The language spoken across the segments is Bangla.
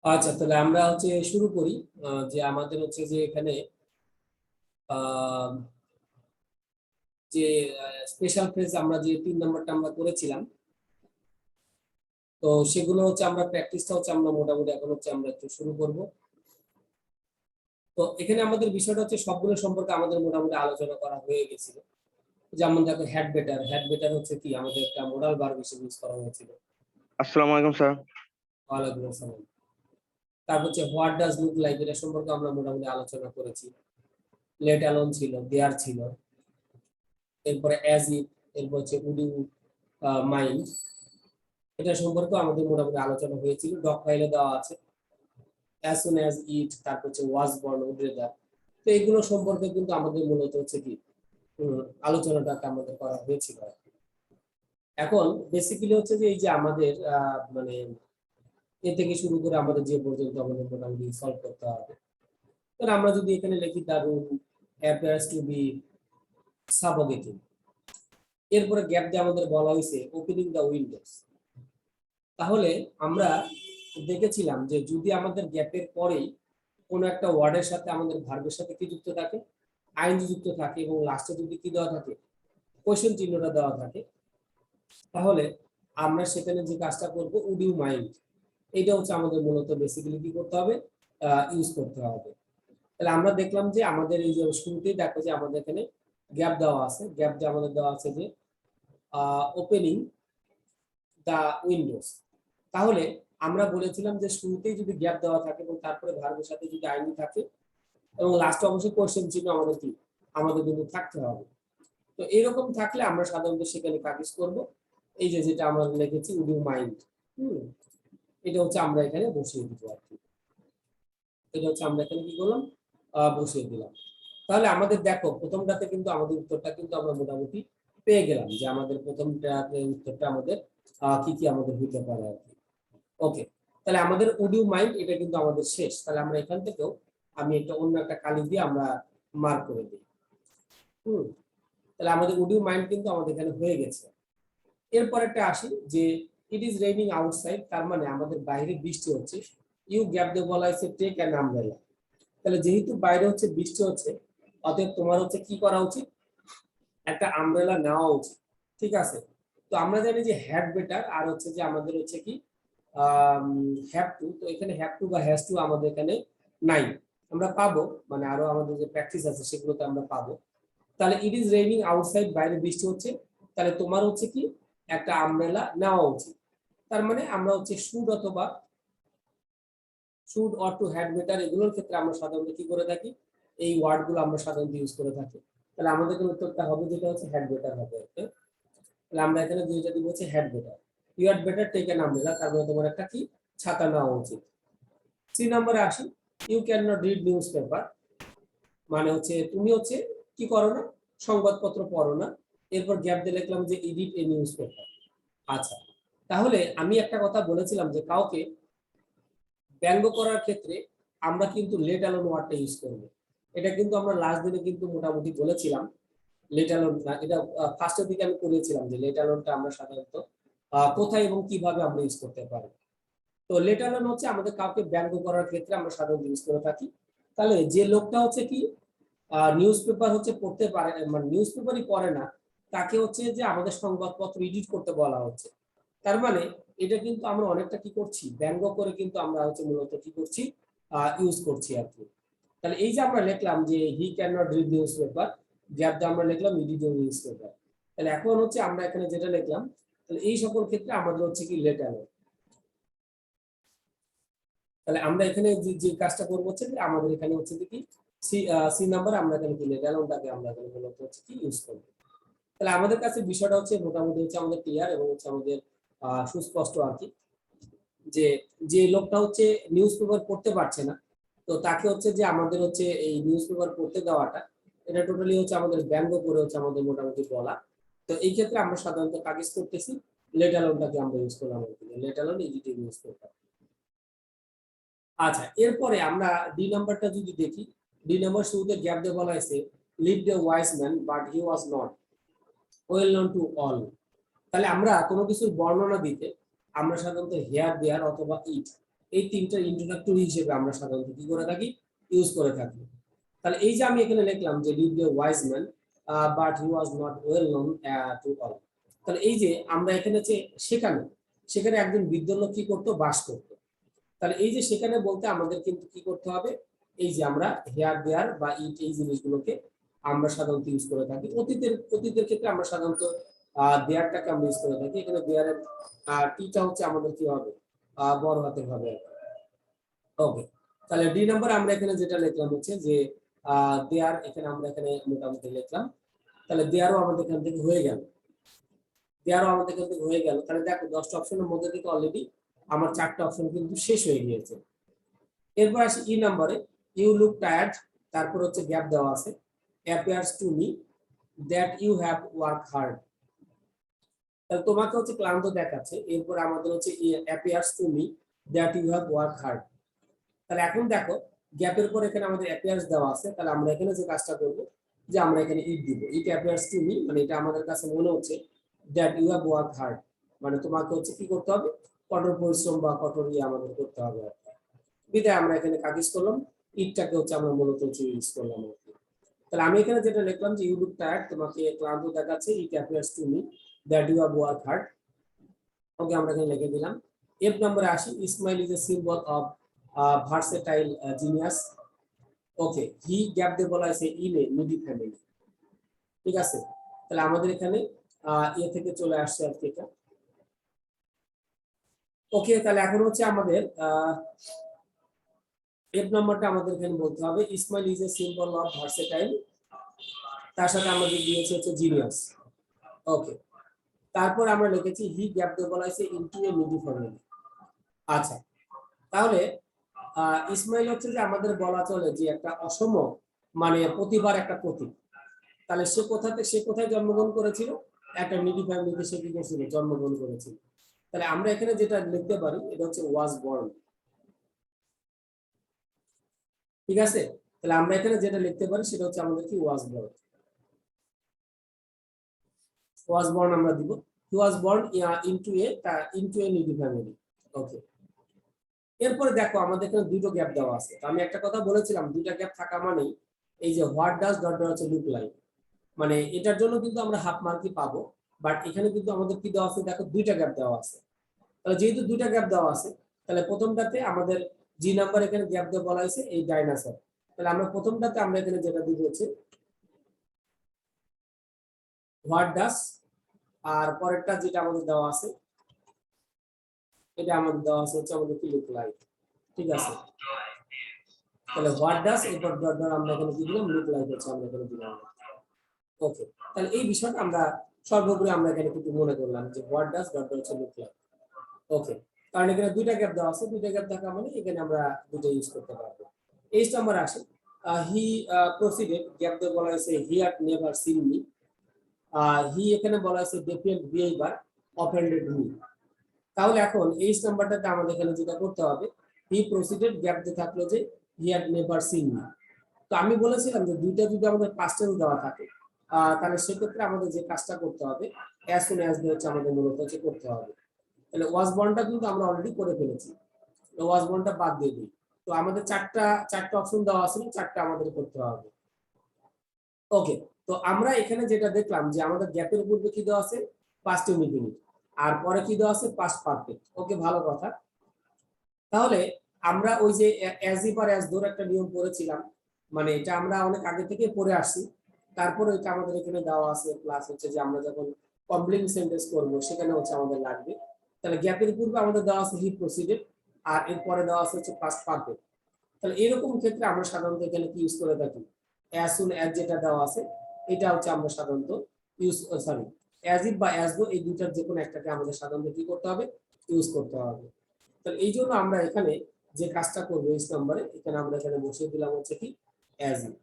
আচ্ছা, তাহলে আমরা হচ্ছে শুরু করি। যে আমাদের হচ্ছে যে এখানে আহ, যে স্পেশাল ফ্রেজ আমরা যে 3 নম্বরটা আমরা করেছিলাম, তো সেগুলো হচ্ছে আমরা প্র্যাকটিসটা হচ্ছে আমরা মোটামুটি এখন হচ্ছে আমরা একটু শুরু করব। তো এখানে আমাদের বিষয়টা হচ্ছে সবগুলো সম্পর্কে আমাদের মোটামুটি আলোচনা করা হয়ে গেছিল। যেমন দেখো, হ্যাড বেটার। হ্যাড বেটার হচ্ছে কি আমাদের একটা মোডাল ভার্ব হিসেবে ইউজ করা হয়েছিল। আসসালামু আলাইকুম স্যার। ওয়ালাইকুম আসসালাম। তারপর হচ্ছে হোয়াট ডাজ লুক লাইক, এটা সম্পর্কে আমরা মোটামুটি আলোচনা করেছি। লেট অ্যালোন ছিল, দেয়ার ছিল, এরপরে অ্যাজ ইফ, এরপর হচ্ছে উড ইউ মাইন্ড, এটা সম্পর্কে আমাদের মোটামুটি আলোচনা হয়েছিল। ডক ফাইলে দেওয়া আছে অ্যাজ সুন অ্যাজ ইট, তারপর হচ্ছে ওয়াজ বর্ন, উড রেদার। তো এগুলো সম্পর্কে কিন্তু আমাদের মূলত হচ্ছে কি আলোচনাটা আমাদের করা হয়েছিল আর কি। এখন বেসিক্যালি হচ্ছে যে এই যে আমাদের মানে এ থেকে শুরু করে আমাদের যে পর্যন্ত আমাদের মোটামুটি সলভ করতে হবে। তাহলে আমরা যদি এখানে লিখি the room appears to be suffocating, এরপরে গ্যাপ দিয়ে আমাদের বলা হয়েছে ওপেনিং দ্য উইন্ডোজ। তাহলে আমরা দেখেছিলাম যে যদি আমাদের গ্যাপের পরেই কোনো একটা ওয়ার্ডের সাথে আমাদের ভার্বের সাথে কি যুক্ত থাকে, আইনজি যুক্ত থাকে, এবং লাস্টে যদি কি দেওয়া থাকে, কোশ্চেন চিহ্নটা দেওয়া থাকে, তাহলে আমরা সেখানে যে কাজটা করব, উড ইউ মাইন্ড, এটা হচ্ছে আমাদের মূলত বেসিক্যালি কি করতে হবে, ইউজ করতে হবে। তাহলে আমরা দেখলাম যে আমাদের এই যে শুরুতেই দেখো যে আমাদের এখানে গ্যাপ দেওয়া আছে। গ্যাপ দিয়ে আমাদের দেওয়া আছে যে ওপেনিং দা উইন্ডোজ। তাহলে আমরা বলেছিলাম যে শুরুতেই যদি গ্যাপ দেওয়া থাকে এবং তারপরে ভার্বের সাথে যদি আইনি থাকে এবং লাস্টে অবশ্যই কোশ্চেন চিহ্ন আমাদের কি আমাদের কিন্তু থাকতে হবে। তো এরকম থাকলে আমরা সাধারণত সেখানে কাজ করব। এই যে যেটা আমরা লিখেছি উড ইউ মাইন্ড, এটা হচ্ছে আমরা এখানে বসিয়ে দিব আর কি। এটা হচ্ছে আমরা এখানে কি করলাম, বসিয়ে দিলাম। তাহলে আমাদের দেখো প্রথমটাতে কিন্তু আমাদের উত্তরটা কিন্তু আমরা মোটামুটি পেয়ে গেলাম যে আমাদের প্রথমটাতে উত্তরটা আমাদের কি কি আমাদের হইতে পারে আর কি। ওকে, তাহলে আমাদের উড ইউ মাইন্ড এটা কিন্তু আমাদের শেষ। তাহলে আমরা এখান থেকেও আমি একটা অন্য একটা কালি দিয়ে আমরা মার্ক করে দিই। তাহলে আমাদের উড ইউ মাইন্ড কিন্তু আমাদের এখানে হয়ে গেছে। এরপর একটা আসি যে ইট ইজ রেইনিং আউটসাইড, তার মানে আমাদের বাইরে বৃষ্টি হচ্ছে। ইউ গ্যাপ দিয়ে বলা হয়েছে টেক অ্যান আমব্রেলা। তাহলে যেহেতু বাইরে হচ্ছে বৃষ্টি হচ্ছে, অতএব তোমার হচ্ছে কি করা উচিত, একটা আমব্রেলা নেওয়া উচিত। ঠিক আছে। তো আমরা জানি যে হ্যাড বেটার আর হচ্ছে যে আমাদের হচ্ছে কি হ্যাভ টু। তো এখানে হ্যাভ টু বা হ্যাজ টু আমাদের এখানে নাই, আমরা পাবো মানে আরো আমাদের যে প্র্যাকটিস আছে সেগুলোতে আমরা পাবো। তাহলে ইট ইজ রেইনিং আউটসাইড, বাইরে বৃষ্টি হচ্ছে, তাহলে তোমার হচ্ছে কি একটা আমব্রেলা নেওয়া উচিত। তার মানে আমরা হচ্ছে শুড অথবা should or to had better এগুলোর ক্ষেত্রে আমরা সাধারণত কি করে থাকি, এই ওয়ার্ডগুলো আমরা সাধারণত ইউজ করে থাকি। তাহলে আমাদের এখানে উত্তরটা হবে যেটা হচ্ছে হ্যাড বেটার হবে। তাহলে আমরা এখানে দুইটা দিব হচ্ছে had better. You had better take an umbrella, তার মানে তোমার একটা কি ছাতা নেওয়া উচিত। 3 নম্বরে আসি, you can not read newspaper, মানে হচ্ছে তুমি হচ্ছে কি করো না, সংবাদপত্র পড়ো না। এরপর গ্যাপ দিয়ে লিখলাম যে এডিট এ নিউজ পেপার। আচ্ছা, তাহলে আমি একটা কথা বলেছিলাম যে কাউকে ব্যঙ্গ করার ক্ষেত্রে আমরা কিন্তু লেট অ্যালোন ওয়ার্ডটা ইউজ করব। এটা কিন্তু আমরা লাস্ট দিনে কিন্তু মোটামুটি বলেছিলাম। লেট অ্যালোন না, এটা ফার্স্টের দিকে আমি করেছিলাম যে লেট অ্যালোনটা আমরা সাধারণত কোথায় এবং কিভাবে আমরা ইউজ করতে পারি। তো লেট অ্যালোন হচ্ছে আমাদের কাউকে ব্যঙ্গ করার ক্ষেত্রে আমরা সাধারণত ইউজ করে থাকি। তাহলে যে লোকটা হচ্ছে কি নিউজ পেপার হচ্ছে পড়তে পারে, মানে নিউজ পেপারই পড়ে না, তাকে হচ্ছে যে আমাদের সংবাদপত্র এডিট করতে বলা হচ্ছে। তার মানে এটা কিন্তু আমরা অনেকটা কি করছি, ব্যঙ্গ করে কিন্তু আমরা হচ্ছে মূলত কি করছি, ইউজ করছি আর কি। তাহলে এই যে আমরা লিখলাম যে হি can not read news paper, gap দিয়ে আমরা লিখলাম রিড নিউজ পেপার। তাহলে এখন হচ্ছে আমরা এখানে যেটা লিখলাম, তাহলে এই সকল ক্ষেত্রে আমাদের হচ্ছে কি লেট অ্যালোন। তাহলে আমরা এখানে যে কাজটা করবো হচ্ছে যে আমাদের এখানে হচ্ছে কি সি সি নাম্বার আমরা এখানে কি লেট অ্যালোনটাকে আমরা এখানে মূলত হচ্ছে কি ইউজ করব। তাহলে আমাদের কাছে বিষয়টা হচ্ছে মোটামুটি হচ্ছে আমাদের ক্লিয়ার এবং হচ্ছে আমাদের সুস্পষ্ট আর কি। যে যে লোকটা হচ্ছে নিউজ পেপার পড়তে পারছে না, তো তাকে হচ্ছে যে আমাদের হচ্ছে এই নিউজ পেপার পড়তে দেওয়াটা, এটা টোটালি হচ্ছে আমাদের ব্যঙ্গ করে হচ্ছে আমাদের মোটামুটি বলা। তো এই ক্ষেত্রে আমরা সাধারণত কাজ করতেছি লেট অ্যালোনটাকে আমরা ইউজ করলাম, লেট অ্যালোন এডিটিভ ইউজ করতাম। আচ্ছা, এরপরে আমরা ডি নাম্বারটা যদি দেখি, ডি নাম্বার শুরুতে গ্যাপ দিয়ে বলা হয়েছে live the wise man but he was not well known to all. তাহলে আমরা কোনো কিছুর বর্ণনা দিতে আমরা সাধারণত হেয়ার দেয়ার অথবা ইট এই তিনটা ইন্ট্রোডাক্টরি হিসেবে আমরা সাধারণত কি করে থাকি, ইউজ করে থাকি। তাহলে এই যে আমি এখানে লিখলাম যে lived a wise man but he was not well known to all. তাহলে এই যে আমরা এখানে যে সেখানে সেখানে একজন বৃদ্ধ লোক কি করতো, বাস করতো। তাহলে এই যে সেখানে বলতে আমাদের কিন্তু কি করতে হবে, এই যে আমরা হেয়ার দেয়ার বা ইট এই জিনিসগুলোকে আমরা সাধারণত ইউজ করে থাকি। অতীতের ক্ষেত্রে আমরা সাধারণত দেয়ারটাকে আমরা ইউজ করে থাকি। এখানে দেয়ারের টিটা হচ্ছে আমাদের কি হবে, বড় হাতের হবে। ওকে, তাহলে ডি নাম্বার আমরা এখানে যেটা লিখলাম হচ্ছে যে দেয়ার, এখানে আমরা এখানে মোটামুটি লিখলাম। তাহলে দেয়ারও আমাদের এখান থেকে হয়ে গেল, দেয়ারও আমাদের এখান থেকে হয়ে গেল। তাহলে দেখো 10টা অপশনের মধ্যে থেকে অলরেডি আমার 4টা অপশন কিন্তু শেষ হয়ে গিয়েছে। এরপর আসি ই নাম্বারে, ইউ লুক টায়ার্ড, তারপর হচ্ছে গ্যাপ দেওয়া আছে, appears to me that you have work hard. তাহলে তোমাকে হচ্ছে ক্লান্ত দেখাচ্ছে। এরপর আমাদের হচ্ছে appears to me that you have work hard. তাহলে এখন দেখো গ্যাপের পর এখানে আমাদের অ্যাপিয়ার্স দেওয়া আছে। তাহলে আমরা এখানে যে কাজটা করব, যে আমরা এখানে ইট দিব, ইট অ্যাপিয়ার্স টু মি, মানে এটা আমাদের কাছে মনে হচ্ছে that you have work hard, মানে তোমাকে হচ্ছে কি করতে হবে, কঠোর পরিশ্রম বা কঠোর আমাদের করতে হবে। বিদায় আমরা এখানে কাজ করলাম, ইটটাকে হচ্ছে আমরা মূলত হচ্ছে ইউজ করলাম আর কি। তাহলে আমি এখানে যেটা লিখলাম যে ইউ লুক টায়ার্ড, তোমাকে ক্লান্ত দেখাচ্ছে, it appears to me that you have work hard. Okay, আমরা এখানে লিখে দিলাম। এফ নম্বরে আসি, Ismail is a symbol of versatile genius. Okay, he gap দিয়ে বলা হয়েছে ইন এ মিডি ফ্যামিলি। ঠিক আছে, তাহলে আমাদের এখানে এ থেকে চলে আসছে আর কি এটা। ওকে, তাহলে এখন হচ্ছে আমাদের এফ নাম্বারটা আমাদের এখানে বলতে হবে, Ismail is a symbol of versatile, তার সাথে আমাদের দিয়েছে হচ্ছে জিনিয়াস। ওকে, তারপর আমরা লিখেছি হি গ্যাপ দিয়ে বলা হয়েছে ইনটু এ মিডি ফ্যামিলি। আচ্ছা, তাহলে ইসমাইল হচ্ছে যে আমাদের বলা চলে যে একটা অসম মানে প্রতিভার একটা প্রতীক। তাহলে সে কোথায় জন্মগ্রহণ করেছিল, একটা মিডি ফ্যামিলিতে সে কি করেছিল, জন্মগ্রহণ করেছিল। তাহলে আমরা এখানে যেটা লিখতে পারি এটা হচ্ছে ওয়াজ বর্ন। ঠিক আছে, তাহলে আমরা এখানে যেটা লিখতে পারি সেটা হচ্ছে আমাদের কি ওয়াজ বর্ন। ওয়াজ বর্ন আমরা দিব, he was born into a middle family. Okay, এরপরে দেখো আমাদের এখানে দুটো গ্যাপ দেওয়া আছে। তো আমি একটা কথা বলেছিলাম, দুইটা গ্যাপ থাকা মানে এই যে হোয়াট ডাজ ডট ডট হচ্ছে লুক লাইক, মানে এটার জন্য কিন্তু আমরা হাফ মার্কই পাবো। বাট এখানে কিন্তু আমাদের কি দেওয়া আছে, দেখো দুইটা গ্যাপ দেওয়া আছে। তাহলে যেহেতু দুইটা গ্যাপ দেওয়া আছে, তাহলে প্রথমটাতে আমাদের জি নাম্বার এখানে গ্যাপ দিয়ে বলা হয়েছে এই ডাইনোসর। তাহলে আমরা প্রথমটাতে আমরা এখানে যেটা দিব হচ্ছে হোয়াট ডাজ, আর পরেরটা যেটা আমাদের দেওয়া আছে এটা আমাদের দেওয়া আছে হচ্ছে আমাদের কি লুক লাইক। ঠিক আছে, তাহলে হোয়াট ডাজ এরপর ডট ডট আমরা এখানে কি দিলাম, লুক লাইক হচ্ছে আমরা এখানে দিলাম। ওকে, তাহলে এই বিষয়টা আমরা সর্বোপরি আমরা এখানে কিন্তু মনে করলাম যে হোয়াট ডাজ ডট ডট হচ্ছে লুক লাইক। ওকে, কারণ এখানে দুইটা গ্যাপ দেওয়া আছে, দুইটা গ্যাপ থাকা মানে এখানে আমরা দুটো ইউজ করতে পারবো। এই নাম্বার আসে, হি প্রসিডেড, গ্যাপ দিয়ে বলা হয়েছে he had never seen me. He এখানে বলা হয়েছে ডিফারেন্ট বিহেভিয়ার অফেন্ডেড মি। তাহলে এখন এই নাম্বারটাতে আমাদের এখানে যেটা করতে হবে, হি প্রসিডেড গ্যাপ দিয়ে থাকলো যে হি হ্যাড নেভার সিন মি। তো আমি বলেছিলাম যে দুইটা যদি আমাদের পাস্ট টেন্স দেওয়া থাকে তাহলে সেক্ষেত্রে আমাদের যে কাজটা করতে হবে অ্যাজ সুন অ্যাজ দিয়ে হচ্ছে আমাদের মূলত হচ্ছে করতে হবে। তাহলে ওয়াজ বর্নটা কিন্তু আমরা অলরেডি করে ফেলেছি, ওয়াজ বর্নটা বাদ দিয়ে দিই। তো আমাদের চারটা অপশন দেওয়া আছে, চারটা আমাদের করতে হবে। ওকে, তো আমরা এখানে যেটা দেখলাম যে আমাদের গ্যাপের পূর্বে কি দেওয়া আছে, পাস্ট ইনডিফিনিট, আর পরে কি দেওয়া আছে, পাস্ট পারফেক্ট। ওকে, ভালো কথা। তাহলে আমরা ওই যে অ্যাজ ইফ আর অ্যাজ ধরে একটা নিয়ম পড়েছিলাম, মানে এটা আমরা অনেক আগে থেকে পড়ে আসছি। তারপরে এটা আমাদের এখানে দেওয়া আছে, প্লাস হচ্ছে যে আমরা যখন কমপ্লিট সেন্টেন্স করব সেখানে হচ্ছে আমাদের লাগবে। তাহলে গ্যাপের পূর্বে আমাদের দেওয়া আছে হি প্রসিডেড, আর এর পরে দেওয়া আছে হচ্ছে পাস্ট পারফেক্ট। তাহলে এরকম ক্ষেত্রে আমরা সাধারণত এখানে কি ইউজ করে থাকি, অ্যাজ সুন অ্যাজ যেটা দেওয়া আছে এটা হচ্ছে আমরা সাধারণত ইউজ, সরি, অ্যাজ ইফ বা অ্যাজ দো এই দুইটার যে কোনো একটাকে আমাদের সাধারণত কি করতে হবে, ইউজ করতে হবে। তাহলে এই জন্য আমরা এখানে যে কাজটা করবো এই নম্বরে, এখানে আমরা এখানে বসিয়ে দিলাম হচ্ছে কি অ্যাজ ইফ।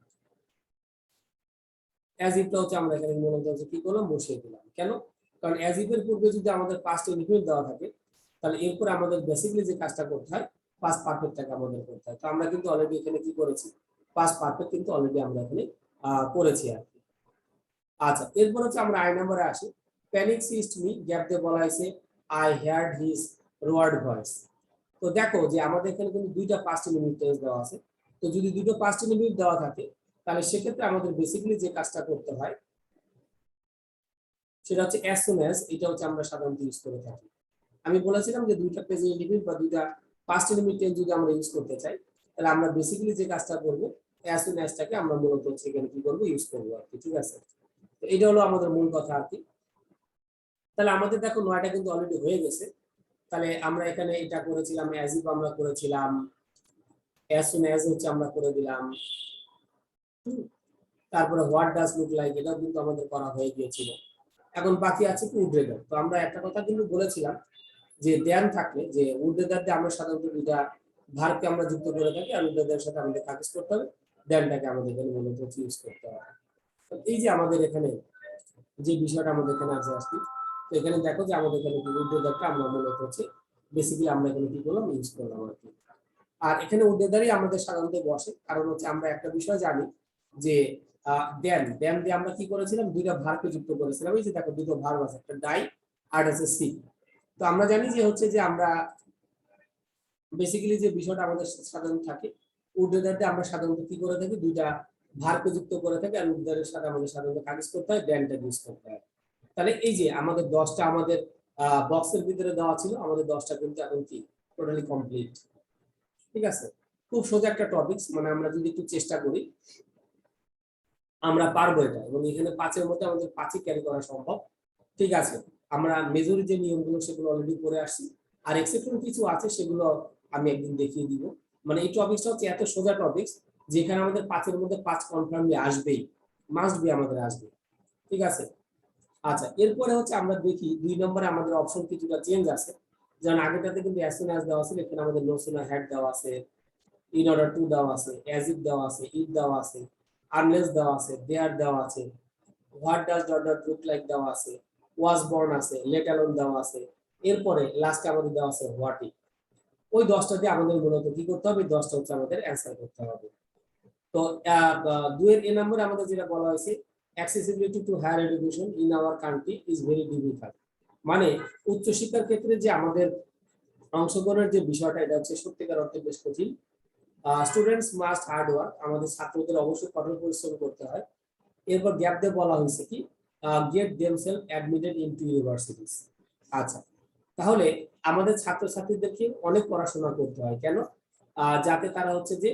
অ্যাজ ইফটা হচ্ছে আমরা এখানে মূলত হচ্ছে কি করলাম, বসিয়ে দিলাম। কেন, কারণ অ্যাজ ইফ এর পূর্বে যদি আমাদের পাস্ট ইনডিফিনিট দেওয়া থাকে তাহলে এরপর আমাদের বেসিক্যালি যে কাজটা করতে হয় পাস্ট পারফেক্টটাকে আমাদের করতে হয়। তো আমরা কিন্তু অলরেডি এখানে কি করেছি, পাস্ট পারফেক্ট কিন্তু অলরেডি আমরা এখানে করেছি আর কি। আচ্ছা, এরপর হচ্ছে আমরা আই নাম্বারে আসি, প্যানিক সিজড মি, গ্যাপ দিয়ে বলা হয়েছে আই হার্ড হিজ রোয়ার্ড ভয়েস। তো দেখো যে আমাদের এখানে কিন্তু দুইটা পাস্ট ইনডিফিনিট টেন্স দেওয়া আছে। তো যদি দুটো পাস্ট ইনডিফিনিট দেওয়া থাকে তাহলে সেক্ষেত্রে আমাদের বেসিক্যালি যে কাজটা করতে হয় সেটা হচ্ছে অ্যাজ সুন অ্যাজ, এটা হচ্ছে আমরা সাধারণত ইউজ করে থাকি। আমি বলেছিলাম যে দুইটা প্রেজেন্ট ইনডিফিনিট বা দুইটা পাস্ট ইনডিফিনিট টেন্স যদি আমরা ইউজ করতে চাই তাহলে আমরা বেসিক্যালি যে কাজটা করব অ্যাজ সুন অ্যাজটাকে আমরা মূলত হচ্ছে এখানে কি করব, ইউজ করব আর কি। ঠিক আছে, তো এটা হলো আমাদের মূল কথা আর কি। তাহলে আমাদের দেখো নয়টা কিন্তু অলরেডি হয়ে গেছে। তাহলে আমরা এখানে এটা করেছিলাম, অ্যাজ ইফ আমরা করেছিলাম, অ্যাজ সুন অ্যাজ হচ্ছে আমরা করে দিলাম। তারপরে হোয়াট ডাজ লুক লাইক, এটাও কিন্তু আমাদের করা হয়ে গিয়েছিল। এখন বাকি আছে কি উড রেদার। তো আমরা একটা কথা কিন্তু বলেছিলাম যে দেন থাকলে, যে উড রেদার দিয়ে আমরা সাধারণত দুইটা ভার্বকে আমরা যুক্ত করে থাকি, আর উড রেদারের সাথে আমাদের কাজ করতে হবে, দেনটাকে আমাদের এখানে মূলত ইউজ করতে হবে। তো এই যে আমাদের এখানে যে বিষয়টা আমাদের এখানে আছে আসছি, তো এখানে দেখো যে আমাদের এখানে উড রেদারটা আমরা মূলত হচ্ছে বেসিক্যালি আমরা এখানে কি করলাম, ইউজ করলাম আর কি। আর এখানে উড রেদারই আমাদের সাধারণত বসে, কারণ হচ্ছে আমরা একটা বিষয় জানি যে দেন দেন দিয়ে আমরা কি করেছিলাম, দুইটা ভার্বকে যুক্ত করেছিলাম। এই যে দেখো দুটো ভার্ব আছে, একটা ডাই আর আছে সি। তো আমরা জানি যে হচ্ছে যে আমরা বেসিক্যালি যে বিষয়টা আমাদের সাধারণত থাকে, উদ্রেদারতে আমরা সাধারণত কি করে থাকি, দুইটা ভার্বকে যুক্ত করে থাকি, আর উদ্রেদারের সাথে আমাদের সাধারণত কাজ করতে হয়, দেনটা ইউজ করতে হয়। তাহলে এই যে আমাদের 10টা আমাদের বক্সের ভিতরে দেওয়া ছিল, আমাদের 10টা কিন্তু এখন কি টোটালি কমপ্লিট। ঠিক আছে, খুব সোজা একটা টপিকস, মানে আমরা যদি একটু চেষ্টা করি আমরা পারবো এটা, এবং এখানে 5-এর মধ্যে আমাদের 5ই ক্যারি করা সম্ভব। ঠিক আছে, আমরা মেজর যে নিয়মগুলো সেগুলো অলরেডি করে আসছি, আর এক্সেপশন কিছু আছে সেগুলো আমি একদিন দেখিয়ে দিব। মানে এই টপিকসটা হচ্ছে এত সোজা টপিকস যেখানে আমাদের 5-এর মধ্যে 5 কনফার্মলি আসবেই, মাস্ট বি আমাদের আসবে। ঠিক আছে, আচ্ছা এরপরে হচ্ছে আমরা দেখি 2 নম্বরে আমাদের অপশন কিছুটা চেঞ্জ আছে। যেমন আগেটাতে কিন্তু অ্যাজ সুন অ্যাজ দেওয়া আছে, এখানে আমাদের নো সুন হ্যাড দেওয়া আছে, ইন অর্ডার টু দেওয়া আছে, অ্যাজ ইফ দেওয়া আছে, ইফ দেওয়া আছে, আনলেস দেওয়া আছে, দেয়ার দেওয়া আছে, what does dot dot look like দেওয়া আছে, ওয়াজ বর্ন আছে, লেট অ্যালোন দেওয়া আছে। এরপরে লাস্টে আমাদের দেওয়া আছে হোয়াট ইফ। ওই 10টা দিয়ে আমাদের মূলত কি করতে হবে, 10টা হচ্ছে আমাদের অ্যান্সার করতে হবে। তো 2-এর এ নম্বরে আমাদের যেটা বলা হয়েছে, accessibility to higher education in our country is very difficult. মানে উচ্চশিক্ষার ক্ষেত্রে যে আমাদের অংশগ্রহণের যে বিষয়টা, এটা হচ্ছে সত্যিকার অর্থে বেশ কঠিন। স্টুডেন্টস মাস্ট হার্ড ওয়ার্ক, আমাদের ছাত্রদের অবশ্যই কঠোর পরিশ্রম করতে হয়। এরপর গ্যাপ দিয়ে বলা হয়েছে কি, get themselves admitted into universities. আচ্ছা, তাহলে আমাদের ছাত্রছাত্রীদেরকে অনেক পড়াশোনা করতে হয় কেন, যাতে তারা হচ্ছে যে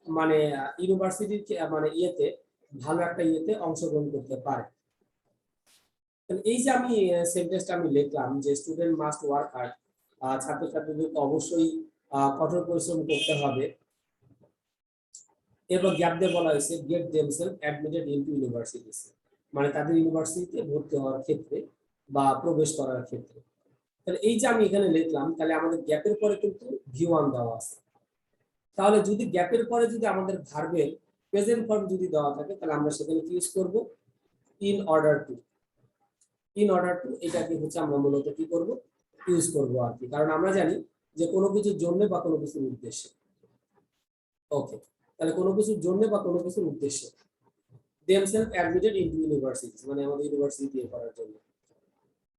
মানে ইউনিভার্সিটির মানে ইয়েতে ভালো একটা ইয়েতে অংশগ্রহণ করতে পারে। এই যে আমি সেন্টেন্সটা আমি লিখলাম যে স্টুডেন্ট মাস্ট ওয়ার্ক হার্ড, ছাত্রছাত্রীদেরকে অবশ্যই কঠোর পরিশ্রম করতে হবে। এরপর গ্যাপ দিয়ে বলা হয়েছে get themselves admitted into universities, মানে তাদের ইউনিভার্সিটিতে ভর্তি হওয়ার ক্ষেত্রে বা প্রবেশ করার ক্ষেত্রে। তাহলে এই যে আমি এখানে লিখলাম, তাহলে আমাদের গ্যাপের পরে কিন্তু V1 দেওয়া আছে। তাহলে যদি গ্যাপের পরে যদি আমাদের ভার্বের প্রেজেন্ট ফর্ম যদি দেওয়া থাকে, তাহলে আমরা সেখানে কি ইউজ করব, in order to. In order to এটাকে হচ্ছে আমরা মূলত কি করব, ইউজ করব আর কি, কারণ আমরা জানি যে কোনো কিছুর জন্য বা কোনো কিছুর উদ্দেশ্যে। ওকে, তাহলে কোনো কিছুর জন্য বা কোনো কিছুর উদ্দেশ্যে themselves admitted into universities, মানে আমাদের ইউনিভার্সিটি দিয়ে করার জন্য।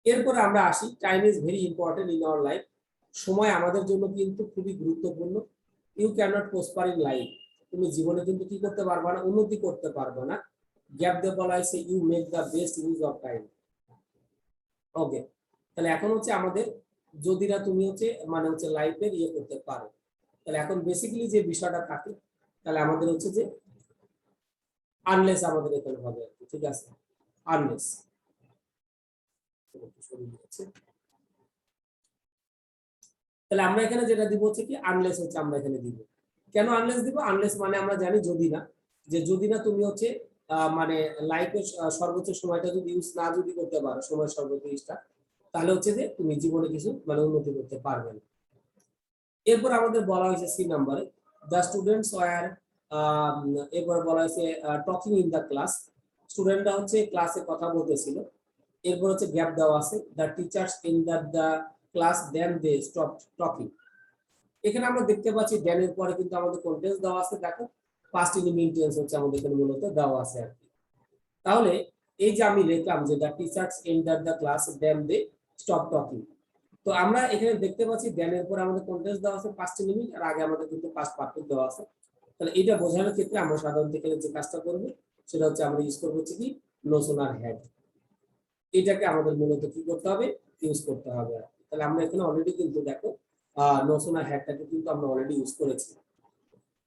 এরপরে আমরা আসি, time is very important in our life, সময় আমাদের জন্য কিন্তু খুবই গুরুত্বপূর্ণ। You can not prosper in life, তুমি জীবনে কিন্তু কি করতে পারবে না, উন্নতি করতে পারবে না। গ্যাপ দিয়ে বলা হয়েছে you make the best use of time. Okay, তাহলে এখন হচ্ছে আমাদের যদি না তুমি হচ্ছে মানে হচ্ছে লাইফের ইয়ে করতে পারো, তাহলে এখন বেসিক্যালি যে বিষয়টা থাকে, তাহলে আমাদের হচ্ছে যে আনলেস আমাদের এখানে হবে আর কি। ঠিক আছে, আনলেস। তাহলে আমরা এখানে যেটা দিব হচ্ছে কি, আনলেস হচ্ছে আমরা এখানে দিব। কেন আনলেস দিব, আনলেস মানে আমরা জানি যদি না, যে যদি না তুমি হচ্ছে মানে লাইফের সর্বোচ্চ সময়টা যদি ইউজ না যদি করতে পারো, সময় সর্বোচ্চ ইউজটা, তাহলে হচ্ছে যে তুমি জীবনে কিছু মানে উন্নতি করতে পারবে না। এরপর আমাদের বলা হয়েছে সি নাম্বারে, দ্য স্টুডেন্টস ওয়্যার, এরপর বলা হয়েছে টকিং ইন দ্য ক্লাস, স্টুডেন্টরা হচ্ছে ক্লাসে কথা বলতেছিল। এরপর হচ্ছে গ্যাপ দেওয়া আছে, the teachers in the class then they stop talking. এখানে আমরা দেখতে পাচ্ছি দেন এর পরে কিন্তু আমাদের কোন টেন্স দেওয়া আছে, দেখো পাস্ট ইনডিফিনিট টেন্স হচ্ছে আমাদের এখানে মূলত দেওয়া আছে আর কি। তাহলে এই যে আমি লিখলাম যে the teachers enter the class then they stop talking, তো আমরা এখানে দেখতে পাচ্ছি দেন এর পর আমাদের কন্টেন্টস দেওয়া আছে পাস্ট এলিমেন্ট, আর আগে আমাদের কিন্তু পাস্ট পারফেক্ট দেওয়া আছে। তাহলে এটা বোঝানোর ক্ষেত্রে আমরা সাধারণত এখানে যে কাজটা করব সেটা হচ্ছে আমরা ইউজ করব হচ্ছে কি নোশন আর হ্যাড। এটাকে আমাদের মূলত কি করতে হবে, ইউজ করতে হবে। তাহলে আমরা এখানে অলরেডি কিন্তু দেখো নোশন আর হ্যাডটাকে কিন্তু আমরা অলরেডি ইউজ করেছি।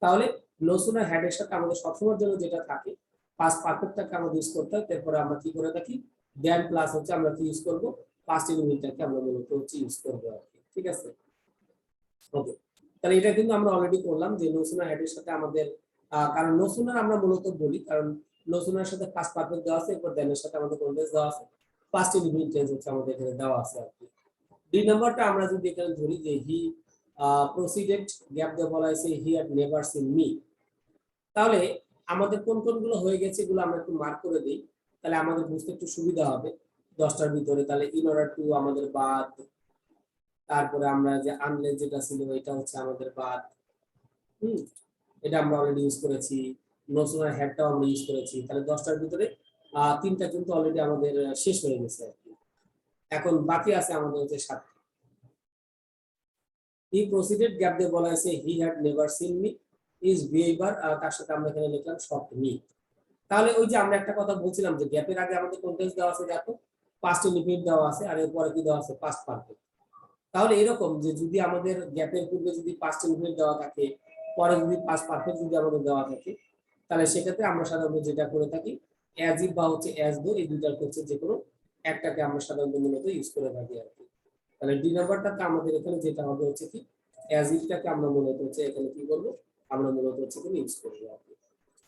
তাহলে নোশন আর হ্যাড এর সাথে আমাদের সবসময়ের জন্য যেটা থাকে পাস্ট পারফেক্টটাকে আমাদের ইউজ করতে হয়। তারপরে আমরা কি করে থাকি, দেন প্লাস হচ্ছে আমরা কি ইউজ করব, পাস্ট এলিমেন্টটাকে আমরা মূলত হচ্ছে ইউজ করব আর কি। ঠিক আছে, ওকে। তাহলে এটা কিন্তু আমরা অলরেডি করলাম যে নোশন আর হ্যাড এর সাথে আমাদের কারণ নোশন আর আমরা মূলত বলি কারণ নোশন এর সাথে পাস্ট পারফেক্ট দেওয়া আছে, এরপর দেন এর সাথে আমাদের কন্টেন্স দেওয়া আছে, পাস্ট এলিমেন্ট টেন্স হচ্ছে আমাদের এখানে দেওয়া আছে আর কি। দুই নাম্বারটা আমরা যদি এখানে ধরি যে হি প্রসিডেড, গ্যাপ দিয়ে বলা হয়েছে he had never seen me. তাহলে আমাদের কোন কোনগুলো হয়ে গেছে এগুলো আমরা একটু মার্ক করে দিই, তাহলে আমাদের বুঝতে একটু সুবিধা হবে 10টার ভিতরে। তাহলে ইন অর্ডার টু আমাদের বাদ, তারপরে আমরা যে আনলেস যেটা ছিল এটা হচ্ছে আমাদের বাদ, এটা আমরা অলরেডি ইউজ করেছি। নোশন আর হ্যাডটাও আমরা ইউজ করেছি। তাহলে 10টার ভিতরে 3টা কিন্তু অলরেডি আমাদের শেষ হয়ে গেছে আর কি। এখন বাকি আছে আমাদের হচ্ছে 7টা। হি প্রসিডেড, গ্যাপ দিয়ে বলা হয়েছে he had never seen me, is behaviour তার সাথে আমরা এখানে লিখলাম শর্ট মি। তাহলে ওই যে আমরা একটা কথা বলছিলাম যে গ্যাপের আগে আমাদের কন্টেন্স দেওয়া আছে, দেখো পাস্ট ইনডিফিনিট দেওয়া আছে, আর এরপরে কি দেওয়া আছে, পাস্ট পারফেক্ট। তাহলে এরকম যে যদি আমাদের গ্যাপের পূর্বে যদি পাস্ট ইনডিফিনিট দেওয়া থাকে, পরে যদি পাস্ট পারফেক্ট যদি আমাদের দেওয়া থাকে, তাহলে সেক্ষেত্রে আমরা সাধারণত যেটা করে থাকি অ্যাজ ইফ বা হচ্ছে অ্যাজ দো, এই দুইটার হচ্ছে যে কোনো একটাকে আমরা সাধারণত মূলত ইউজ করে থাকি আর কি। তাহলে ডি নাম্বারটাতে আমাদের এখানে যেটা হবে হচ্ছে কি অ্যাজ ইফটাকে আমরা মূলত হচ্ছে এখানে কি করব, আমরা মূলত হচ্ছে এখানে ইউজ করব আর কি।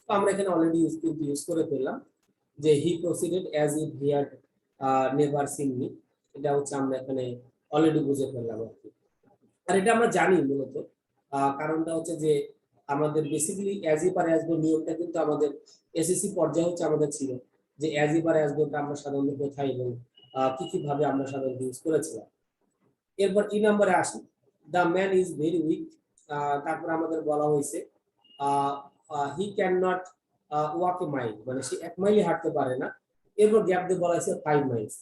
তো আমরা এখানে অলরেডি ইউজ করে ফেললাম যে he proceeded as if he had never seen me, এটা হচ্ছে আমরা এখানে অলরেডি বুঝে ফেললাম আর কি। আর এটা আমরা জানি মূলত কারণটা হচ্ছে যে আমাদের বেসিক্যালি অ্যাজ ইফ আর অ্যাজ দো নিয়মটা কিন্তু আমাদের এসএসসি পর্যায়ে হচ্ছে আমাদের ছিল যে অ্যাজ ইফ আর অ্যাজ দোটা আমরা সাধারণত কোথায় এবং কি কি ভাবে আমরা সাধারণত ইউজ করেছিলাম। এরপর ই নম্বরে আসি, the man is very weak. তারপর আমাদের বলা হয়েছে হি can not walk a mile, মানে সে 1 মাইল হাঁটতে পারে না। এরপর গ্যাপ দিয়ে বলা হয়েছে 5 মাইলস।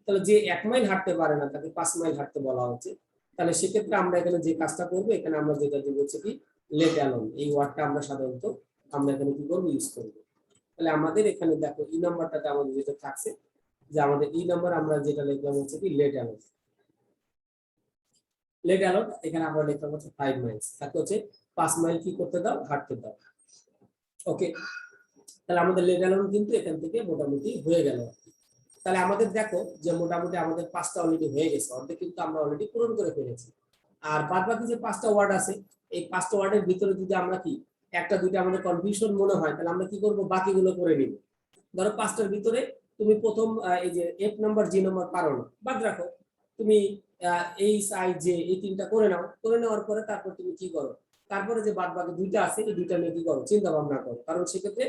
তাহলে যে 1 মাইল হাঁটতে পারে না তাকে 5 মাইল হাঁটতে বলা হচ্ছে। তাহলে সেক্ষেত্রে আমরা এখানে যে কাজটা করবো, এখানে আমরা যেটা দিব হচ্ছে কি লেট অ্যালোন, এই ওয়ার্ডটা আমরা সাধারণত আমরা এখানে কি করবো, ইউজ করবো। তাহলে আমাদের এখানে দেখো ই নাম্বারটাতে আমাদের যেটা থাকছে যে আমাদের ই নাম্বার আমরা যেটা লিখলাম হচ্ছে কি লেট অ্যালোন। লেট অ্যালোন এখানে আমরা লিখলাম হচ্ছে 5 মাইলস, তাকে হচ্ছে 5 মাইল কি করতে দাও, হাঁটতে দাও। ওকে, তাহলে আমাদের লেট অ্যালোন কিন্তু এখান থেকে মোটামুটি হয়ে গেল। তাহলে আমাদের দেখো যে মোটামুটি আমাদের 5টা অলরেডি হয়ে গেছে, অর্ধেক কিন্তু আমরা অলরেডি পূরণ করে ফেলেছি। আর বাদ বাকি যে 5টা ওয়ার্ড আছে, এই 5টা ওয়ার্ডের ভিতরে যদি আমরা কি একটা দুইটা আমাদের কনফিউশন মনে হয়, তাহলে আমরা কি করব, বাকিগুলো করে নিব। ধরো 5টার ভিতরে তুমি প্রথম এই যে এফ নাম্বার জি নাম্বার পারো না, বাদ রাখো। তুমি এইচ আই জে এই 3টা করে নাও, করে নেওয়ার পরে তারপর তুমি কি করো, তারপরে যে বাদ বাকি 2টা আছে এই 2টা নিয়ে কি করো, চিন্তা ভাবনা করো, কারণ সেক্ষেত্রে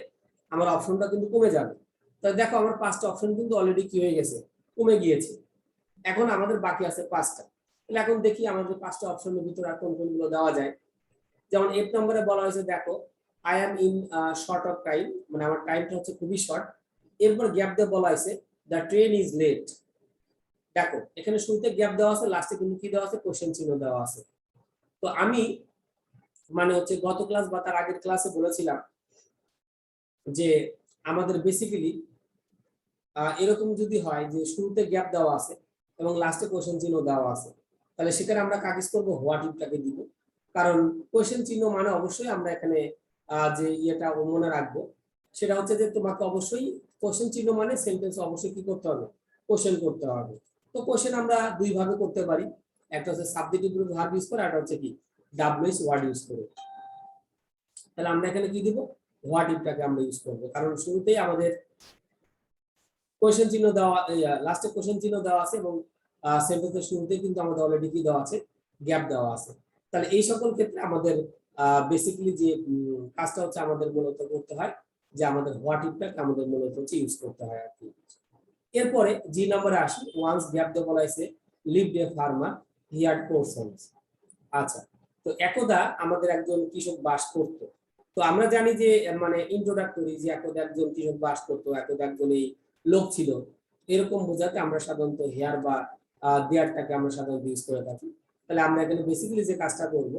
আমার অপশনটা কিন্তু কমে যাবে। তাহলে দেখো আমার 5টা অপশন কিন্তু অলরেডি কি হয়ে গেছে, কমে গিয়েছে। এখন আমাদের বাকি আছে 5টা। তাহলে এখন দেখি আমাদের 5টা অপশনের ভিতরে আর কোন কোনগুলো দেওয়া যায়। যেমন এফ নম্বরে বলা হয়েছে দেখো I am in short of time, মানে আমার টাইমটা হচ্ছে খুবই শর্ট। এরপর গ্যাপ দিয়ে বলা হয়েছে দ্য ট্রেন ইজ লেট। দেখো এখানে শুরুতে গ্যাপ দেওয়া আছে, লাস্টে কিন্তু কি দেওয়া আছে, কোশ্চেন চিহ্ন দেওয়া আছে। তো আমি মানে হচ্ছে গত ক্লাস বা তার আগের ক্লাসে বলেছিলাম যে আমাদের বেসিক্যালি এরকম যদি হয় যে শুরুতে গ্যাপ দেওয়া আছে এবং লাস্টে কোশ্চেন চিহ্ন দেওয়া আছে, তাহলে সেখানে আমরা কাজ করব হোয়াট ইফটাকে দিব। কারণ কোশ্চেন চিহ্ন মানে অবশ্যই আমরা এখানে যে ইয়েটা মনে রাখবো সেটা হচ্ছে যে তোমাকে অবশ্যই কোশ্চেন চিহ্ন মানে সেন্টেন্স অবশ্যই কি করতে হবে, কোশ্চেন করতে হবে। তো কোশ্চেন আমরা দুই ভাবে করতে পারি, একটা হচ্ছে সাবজেক্টিভ ভার্ব ইউজ করে, আর একটা হচ্ছে কি ডাব্লিউএস ওয়ার্ড ইউজ করে। তাহলে আমরা এখানে কি দিব, হোয়াট ইফটাকে আমরা ইউজ করব, কারণ শুরুতেই আমাদের কোশ্চেন চিহ্ন দেওয়া, লাস্টে কোশ্চেন চিহ্ন দেওয়া আছে এবং সেন্টেন্সের শুরুতেই কিন্তু আমাদের অলরেডি কি দেওয়া আছে, গ্যাপ দেওয়া আছে। তাহলে এই সকল ক্ষেত্রে আমাদের বেসিক্যালি যে কাজটা হচ্ছে আমাদের মূলত করতে হয় যে আমাদের হোয়াট ইফটাকে আমাদের মূলত হচ্ছে ইউজ করতে হয় আর কি। এরপরে জি নম্বরে আসি, ওয়ান্স গ্যাপ দিয়ে বলা হয়েছে lived a farmer, he had 4 sons. আচ্ছা, তো একদা আমাদের একজন কৃষক বাস করত। তো আমরা জানি যে মানে ইন্ট্রোডাক্টরি যে একদা একজন কৃষক বাস করতো, একদা একজন এই লোক ছিল, এরকম বোঝাতে আমরা সাধারণত হেয়ার বা দেয়ারটাকে আমরা সাধারণত ইউজ করে থাকি। তাহলে আমরা এখানে বেসিক্যালি যে কাজটা করব,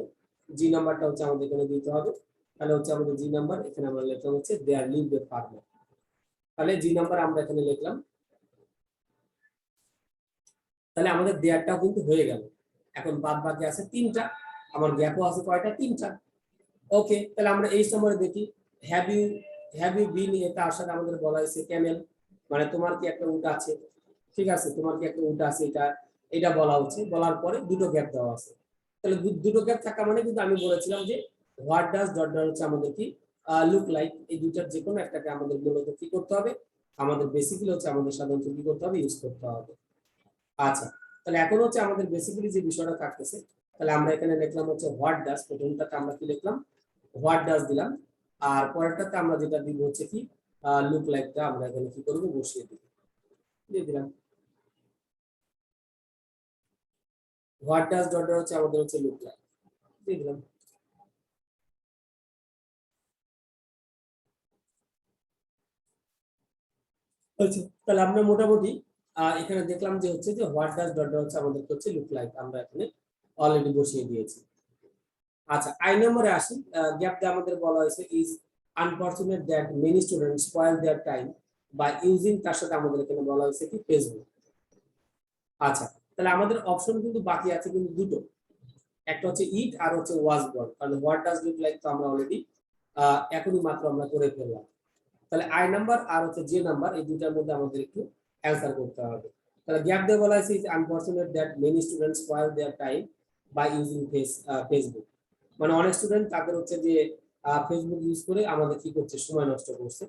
জি নাম্বারটা হচ্ছে আমাদের এখানে দিতে হবে। তাহলে হচ্ছে আমাদের জি নাম্বার, এখানে আমরা লিখলাম হচ্ছে দেয়ার লিভ এ ফার্মার। তাহলে জি নাম্বার আমরা এখানে লিখলাম। তাহলে আমাদের দেয়ারটাও কিন্তু হয়ে গেল। এখন বাদ বাকি আছে তিনটা, আমার গ্যাপও আছে কয়টা, তিনটা। ওকে, তাহলে আমরা এই সময় দেখি হ্যাভ ইউ বিন, এটা আসার আমাদের বলা হয়েছে ক্যামেল, মানে তোমার কি একটা উট আছে, ঠিক আছে, তোমার কি একটা উট আছে, এটা এটা বলা হচ্ছে। বলার পরে দুটো গ্যাপ দেওয়া আছে। তাহলে দুটো গ্যাপ থাকা মানে কিন্তু আমি বলেছিলাম যে হোয়াট ডাজ ডট ডট হচ্ছে আমাদের কি লুক লাইক, এই দুইটার যে কোনো একটাকে আমাদের মূলত কি করতে হবে, আমাদের বেসিক্যালি হচ্ছে আমাদের সাধারণত কি করতে হবে, ইউজ করতে হবে। আচ্ছা, তাহলে এখন হচ্ছে আমাদের বেসিক্যালি যে বিষয়টা থাকতেছে, তাহলে আমরা এখানে লিখলাম হচ্ছে হোয়াট ডাজ, প্রথমটাতে আমরা কি লিখলাম, হোয়াট ডাজ দিলাম, আর পরেরটাতে আমরা যেটা দিব হচ্ছে কি লুক লাইকটা আমরা এখানে কি করব, বসিয়ে দিব, দিয়ে দিলাম। হোয়াট ডাজ ডট হচ্ছে আমাদের হচ্ছে লুক লাইক, দিয়ে দিলাম। আচ্ছা, তাহলে আমরা মোটামুটি এখানে দেখলাম যে হচ্ছে যে হোয়াট ডাজ ডট হচ্ছে আমাদের হচ্ছে লুক লাইক আমরা এখানে অলরেডি বসিয়ে দিয়েছি। আচ্ছা, আই নম্বরে আসি। গ্যাপ দিয়ে আমাদের বলা হয়েছে is unfortunate that many student spoil their time by using, তার সাথে আমাদের এখানে বলা হয়েছে কি ফেসবুক। আচ্ছা, তাহলে আমাদের অপশন কিন্তু বাকি আছে কিন্তু দুটো, একটা হচ্ছে ইট আর হচ্ছে ওয়াজ বল। কারণ হোয়াট ডাজ লুক লাইক তো আমরা অলরেডি এখনই মাত্র আমরা করে ফেললাম। তাহলে আই নাম্বার আর হচ্ছে যে নাম্বার, এই দুটার মধ্যে আমাদের একটু অ্যান্সার করতে হবে। তাহলে গ্যাপ দিয়ে বলা হয়েছে is unfortunate that many students spoil their time by using Facebook, মানে অনেক স্টুডেন্ট তাদের হচ্ছে যে ফেসবুক ইউজ করে আমাদের কি করছে, সময় নষ্ট করছে।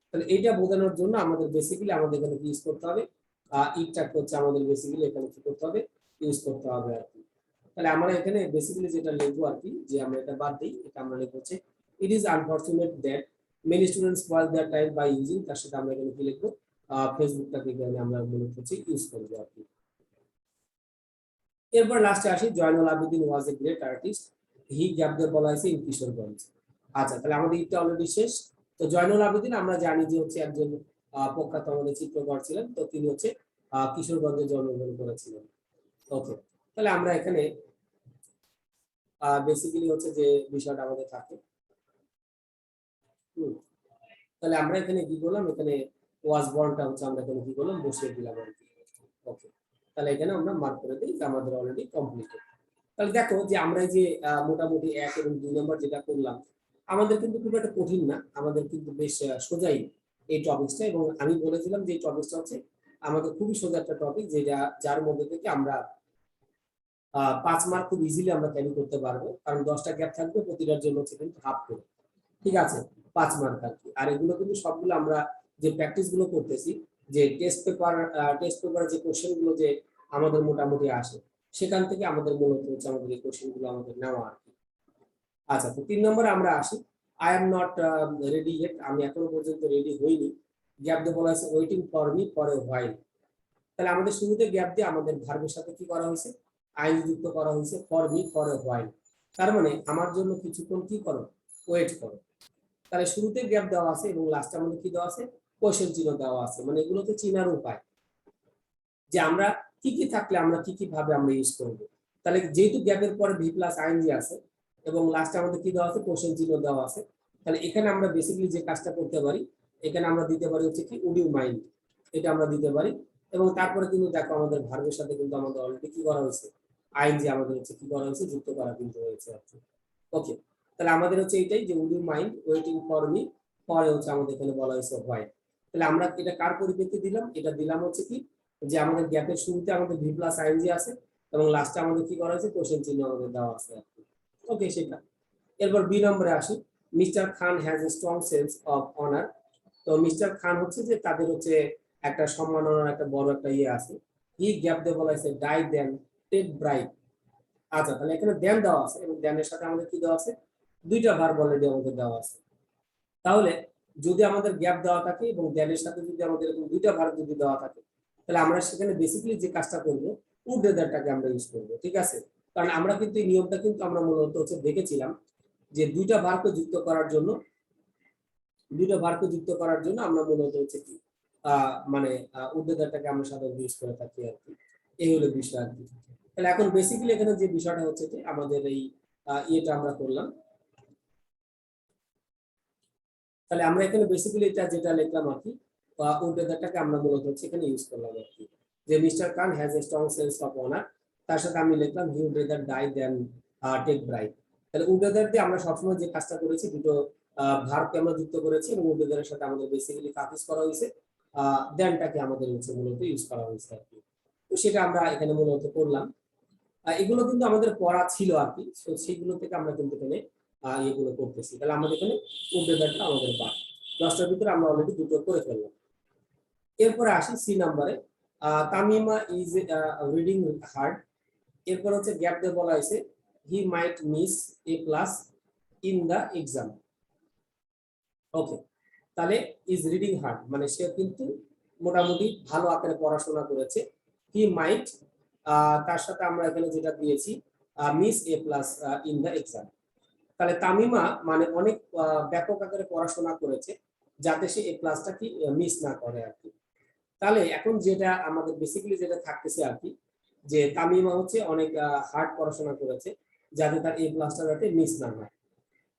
তাহলে এইটা বোঝানোর জন্য আমাদের বেসিক্যালি আমাদের এখানে কি ইউজ করতে হবে, ইটটা হচ্ছে আমাদের বেসিক্যালি এখানে কি করতে হবে, ইউজ করতে হবে আর কি। তাহলে আমরা এখানে বেসিক্যালি যেটা লিখবো আর কি, যে আমরা এটা বাদ দিই, এটা আমরা লিখবো হচ্ছে it is unfortunate that many students spoil their time by using, তার সাথে আমরা এখানে কি লিখবো, ফেসবুকটাকে এখানে আমরা মূলত হচ্ছে ইউজ করবো আর কি। এরপর লাস্টে আসি, Zainul Abedin was a great artist, he gap দিয়ে বলা হয়েছে ইন কিশোরগঞ্জ। আচ্ছা, তাহলে আমাদের এটা অলরেডি শেষ। তো জয়নুল আবেদিন আমরা জানি যে হচ্ছে একজন প্রখ্যাত আমাদের চিত্রকর ছিলেন, তো তিনি হচ্ছে কিশোরগঞ্জে জন্মগ্রহণ করেছিলেন। ওকে, তাহলে আমরা এখানে বেসিক্যালি হচ্ছে যে বিষয়টা আমাদের থাকে, তাহলে আমরা এখানে কি করলাম, এখানে ওয়াজ বর্নটা হচ্ছে আমরা এখানে কি করলাম, বসিয়ে দিলাম আর কি। ওকে, তাহলে এখানে আমরা মার্ক করে দিই যে আমাদের অলরেডি কমপ্লিটেড। তাহলে দেখো যে আমরা এই যে মোটামুটি 1 এবং 2 নম্বর যেটা করলাম, আমাদের কিন্তু খুব একটা কঠিন না, আমাদের কিন্তু বেশ সোজাই এই টপিকসটা। এবং আমি বলেছিলাম যে এই টপিকসটা হচ্ছে আমাদের খুবই সোজা একটা টপিক, যেটা যার মধ্যে থেকে আমরা 5 মার্ক খুব ইজিলি আমরা ক্যারি করতে পারবো, কারণ 10টা গ্যাপ থাকবে, প্রতিটার জন্য হচ্ছে কিন্তু হাফ করে, ঠিক আছে, 5 মার্ক আর কি। আর এগুলো কিন্তু সবগুলো আমরা যে প্র্যাকটিস গুলো করতেছি, যে টেস্ট পেপার যে কোশ্চেন গুলো যে আমাদের মোটামুটি আসে, সেখান থেকে আমাদের মূলত হচ্ছে আমাদের এই কোশ্চেন গুলো আমাদের নেওয়া আর কি। আচ্ছা, তো 3 নম্বরে আমরা আসি। I am not ready yet, আমি এখনো পর্যন্ত রেডি হইনি। গ্যাপ দিয়ে বলা হয়েছে waiting for me for a while. তাহলে আমাদের শুরুতে গ্যাপ দিয়ে আমাদের ভার্বের সাথে কি করা হয়েছে, আইন যুক্ত করা হয়েছে, for me for a while. তার মানে আমার জন্য কিছুক্ষণ কি করো, ওয়েট করো। তাহলে শুরুতে গ্যাপ দেওয়া আছে এবং লাস্টে আমাদের কি দেওয়া আছে, কোশ্চেন চিহ্ন দেওয়া আছে, মানে এগুলোকে চিনার উপায় যে আমরা কি কি থাকলে আমরা কি কি ভাবে আমরা ইউজ করব। তাহলে যেহেতু গ্যাপের পরে ভি প্লাস আইএনজি আছে এবং লাস্টে আমাদের কি দেওয়া আছে, কোশ্চেন চিহ্ন দেওয়া আছে, তাহলে এখানে আমরা বেসিক্যালি যে কাজটা করতে পারি, এখানে আমরা দিতে পারি হচ্ছে কি উড ইউ মাইন্ড, এটা আমরা দিতে পারি। এবং তারপরে কিন্তু দেখো আমাদের ভার্বের সাথে কিন্তু আমাদের অলরেডি কি করা হয়েছে, আইএনজি আমাদের হচ্ছে কি করা হয়েছে, যুক্ত করা কিন্তু হয়েছে আর কি। ওকে, তাহলে আমাদের হচ্ছে এইটাই যে would you mind waiting for me, পরে হচ্ছে আমাদের এখানে বলা হয়েছে হোয়াই। তাহলে আমরা এটা কার পরিপ্রেক্ষিতে দিলাম, এটা দিলাম হচ্ছে কি, যে আমাদের গ্যাপের শুরুতে আমাদের ভি প্লাস আইএনজি আছে এবং লাস্টে আমাদের কি করা হয়েছে, কোশ্চেন চিহ্ন আমাদের দেওয়া আছে আর কি। ওকে, সেটা। এরপর বি নম্বরে আসি, mister Khan has a strong sense of honour. তো মিস্টার খান হচ্ছে যে তাদের হচ্ছে একটা সম্মাননার একটা বড় একটা ইয়ে আছে। হি গ্যাপ দিয়ে বলা হয়েছে ডাই দেন টেক ব্রাইট। আচ্ছা, তাহলে এখানে দেন দেওয়া আছে এবং দেনের সাথে আমাদের কি দেওয়া আছে, দুইটা ভার্ব অলরেডি আমাদের দেওয়া আছে। তাহলে যদি আমাদের গ্যাপ দেওয়া থাকে এবং দেনের সাথে যদি আমাদের এরকম দুইটা ভার্ব যদি দেওয়া থাকে, তাহলে আমরা সেখানে বেসিক্যালি যে কাজটা করব, উড রেদারটাকে আমরা ইউজ করব, ঠিক আছে। কারণ আমরা কিন্তু এই নিয়মটা কিন্তু আমরা মূলত হচ্ছে দেখেছিলাম যে দুইটা ভার্বকে যুক্ত করার জন্য আমরা মূলত হচ্ছে কি মানে উড রেদারটাকে আমরা সাধারণত ইউজ করে থাকি আর কি। এই হলো বিষয় আর কি। তাহলে এখন বেসিক্যালি এখানে যে বিষয়টা হচ্ছে যে আমাদের এই ইয়েটা আমরা করলাম। তাহলে আমরা এখানে বেসিক্যালি এটা যেটা লিখলাম আর কি, উড ওয়েদারটাকে আমরা মূলত হচ্ছে এখানে ইউজ করলাম আর কি, যে mister Khan has a strong sense of honour, তার সাথে আমি লিখলাম he would rather die than take bribe. তাহলে উড ওয়েদার দিয়ে আমরা সবসময় যে কাজটা করেছি, দুটো ভার্বকে আমরা যুক্ত করেছি এবং উড ওয়েদারের সাথে আমাদের বেসিক্যালি কাজ করা হয়েছে, দেনটাকে আমাদের হচ্ছে মূলত ইউজ করা হয়েছে আর কি। তো সেটা আমরা এখানে মূলত করলাম। এগুলো কিন্তু আমাদের পড়া ছিল আর কি, তো সেইগুলো থেকে আমরা কিন্তু এখানে এগুলো করতেছি। তাহলে আমাদের এখানে উদ্বেগটা আমাদের বাদ 10টার ভিতরে আমরা অলরেডি দুটো করে ফেললাম। এরপরে আসি সি নাম্বারে, তামিমা ইজ রিডিং হার্ড। এরপর হচ্ছে গ্যাপ দিয়ে বলা হয়েছে he might miss a plus in the exam. Okay, তাহলে ইজ রিডিং হার্ড মানে সে কিন্তু মোটামুটি ভালো আকারে পড়াশোনা করেছে। হি মাইট, তার সাথে আমরা এখানে যেটা দিয়েছি miss a plus in the exam. তাহলে তামিমা মানে অনেক ব্যাপক আকারে পড়াশোনা করেছে যাতে সে এ প্লাসটা কি মিস না করে আর কি। তাহলে এখন যেটা আমাদের বেসিক্যালি যেটা থাকতেছে আর কি, যে তামিমা হচ্ছে অনেক হার্ড পড়াশোনা করেছে যাতে তার এ প্লাসটা যাতে মিস না হয়।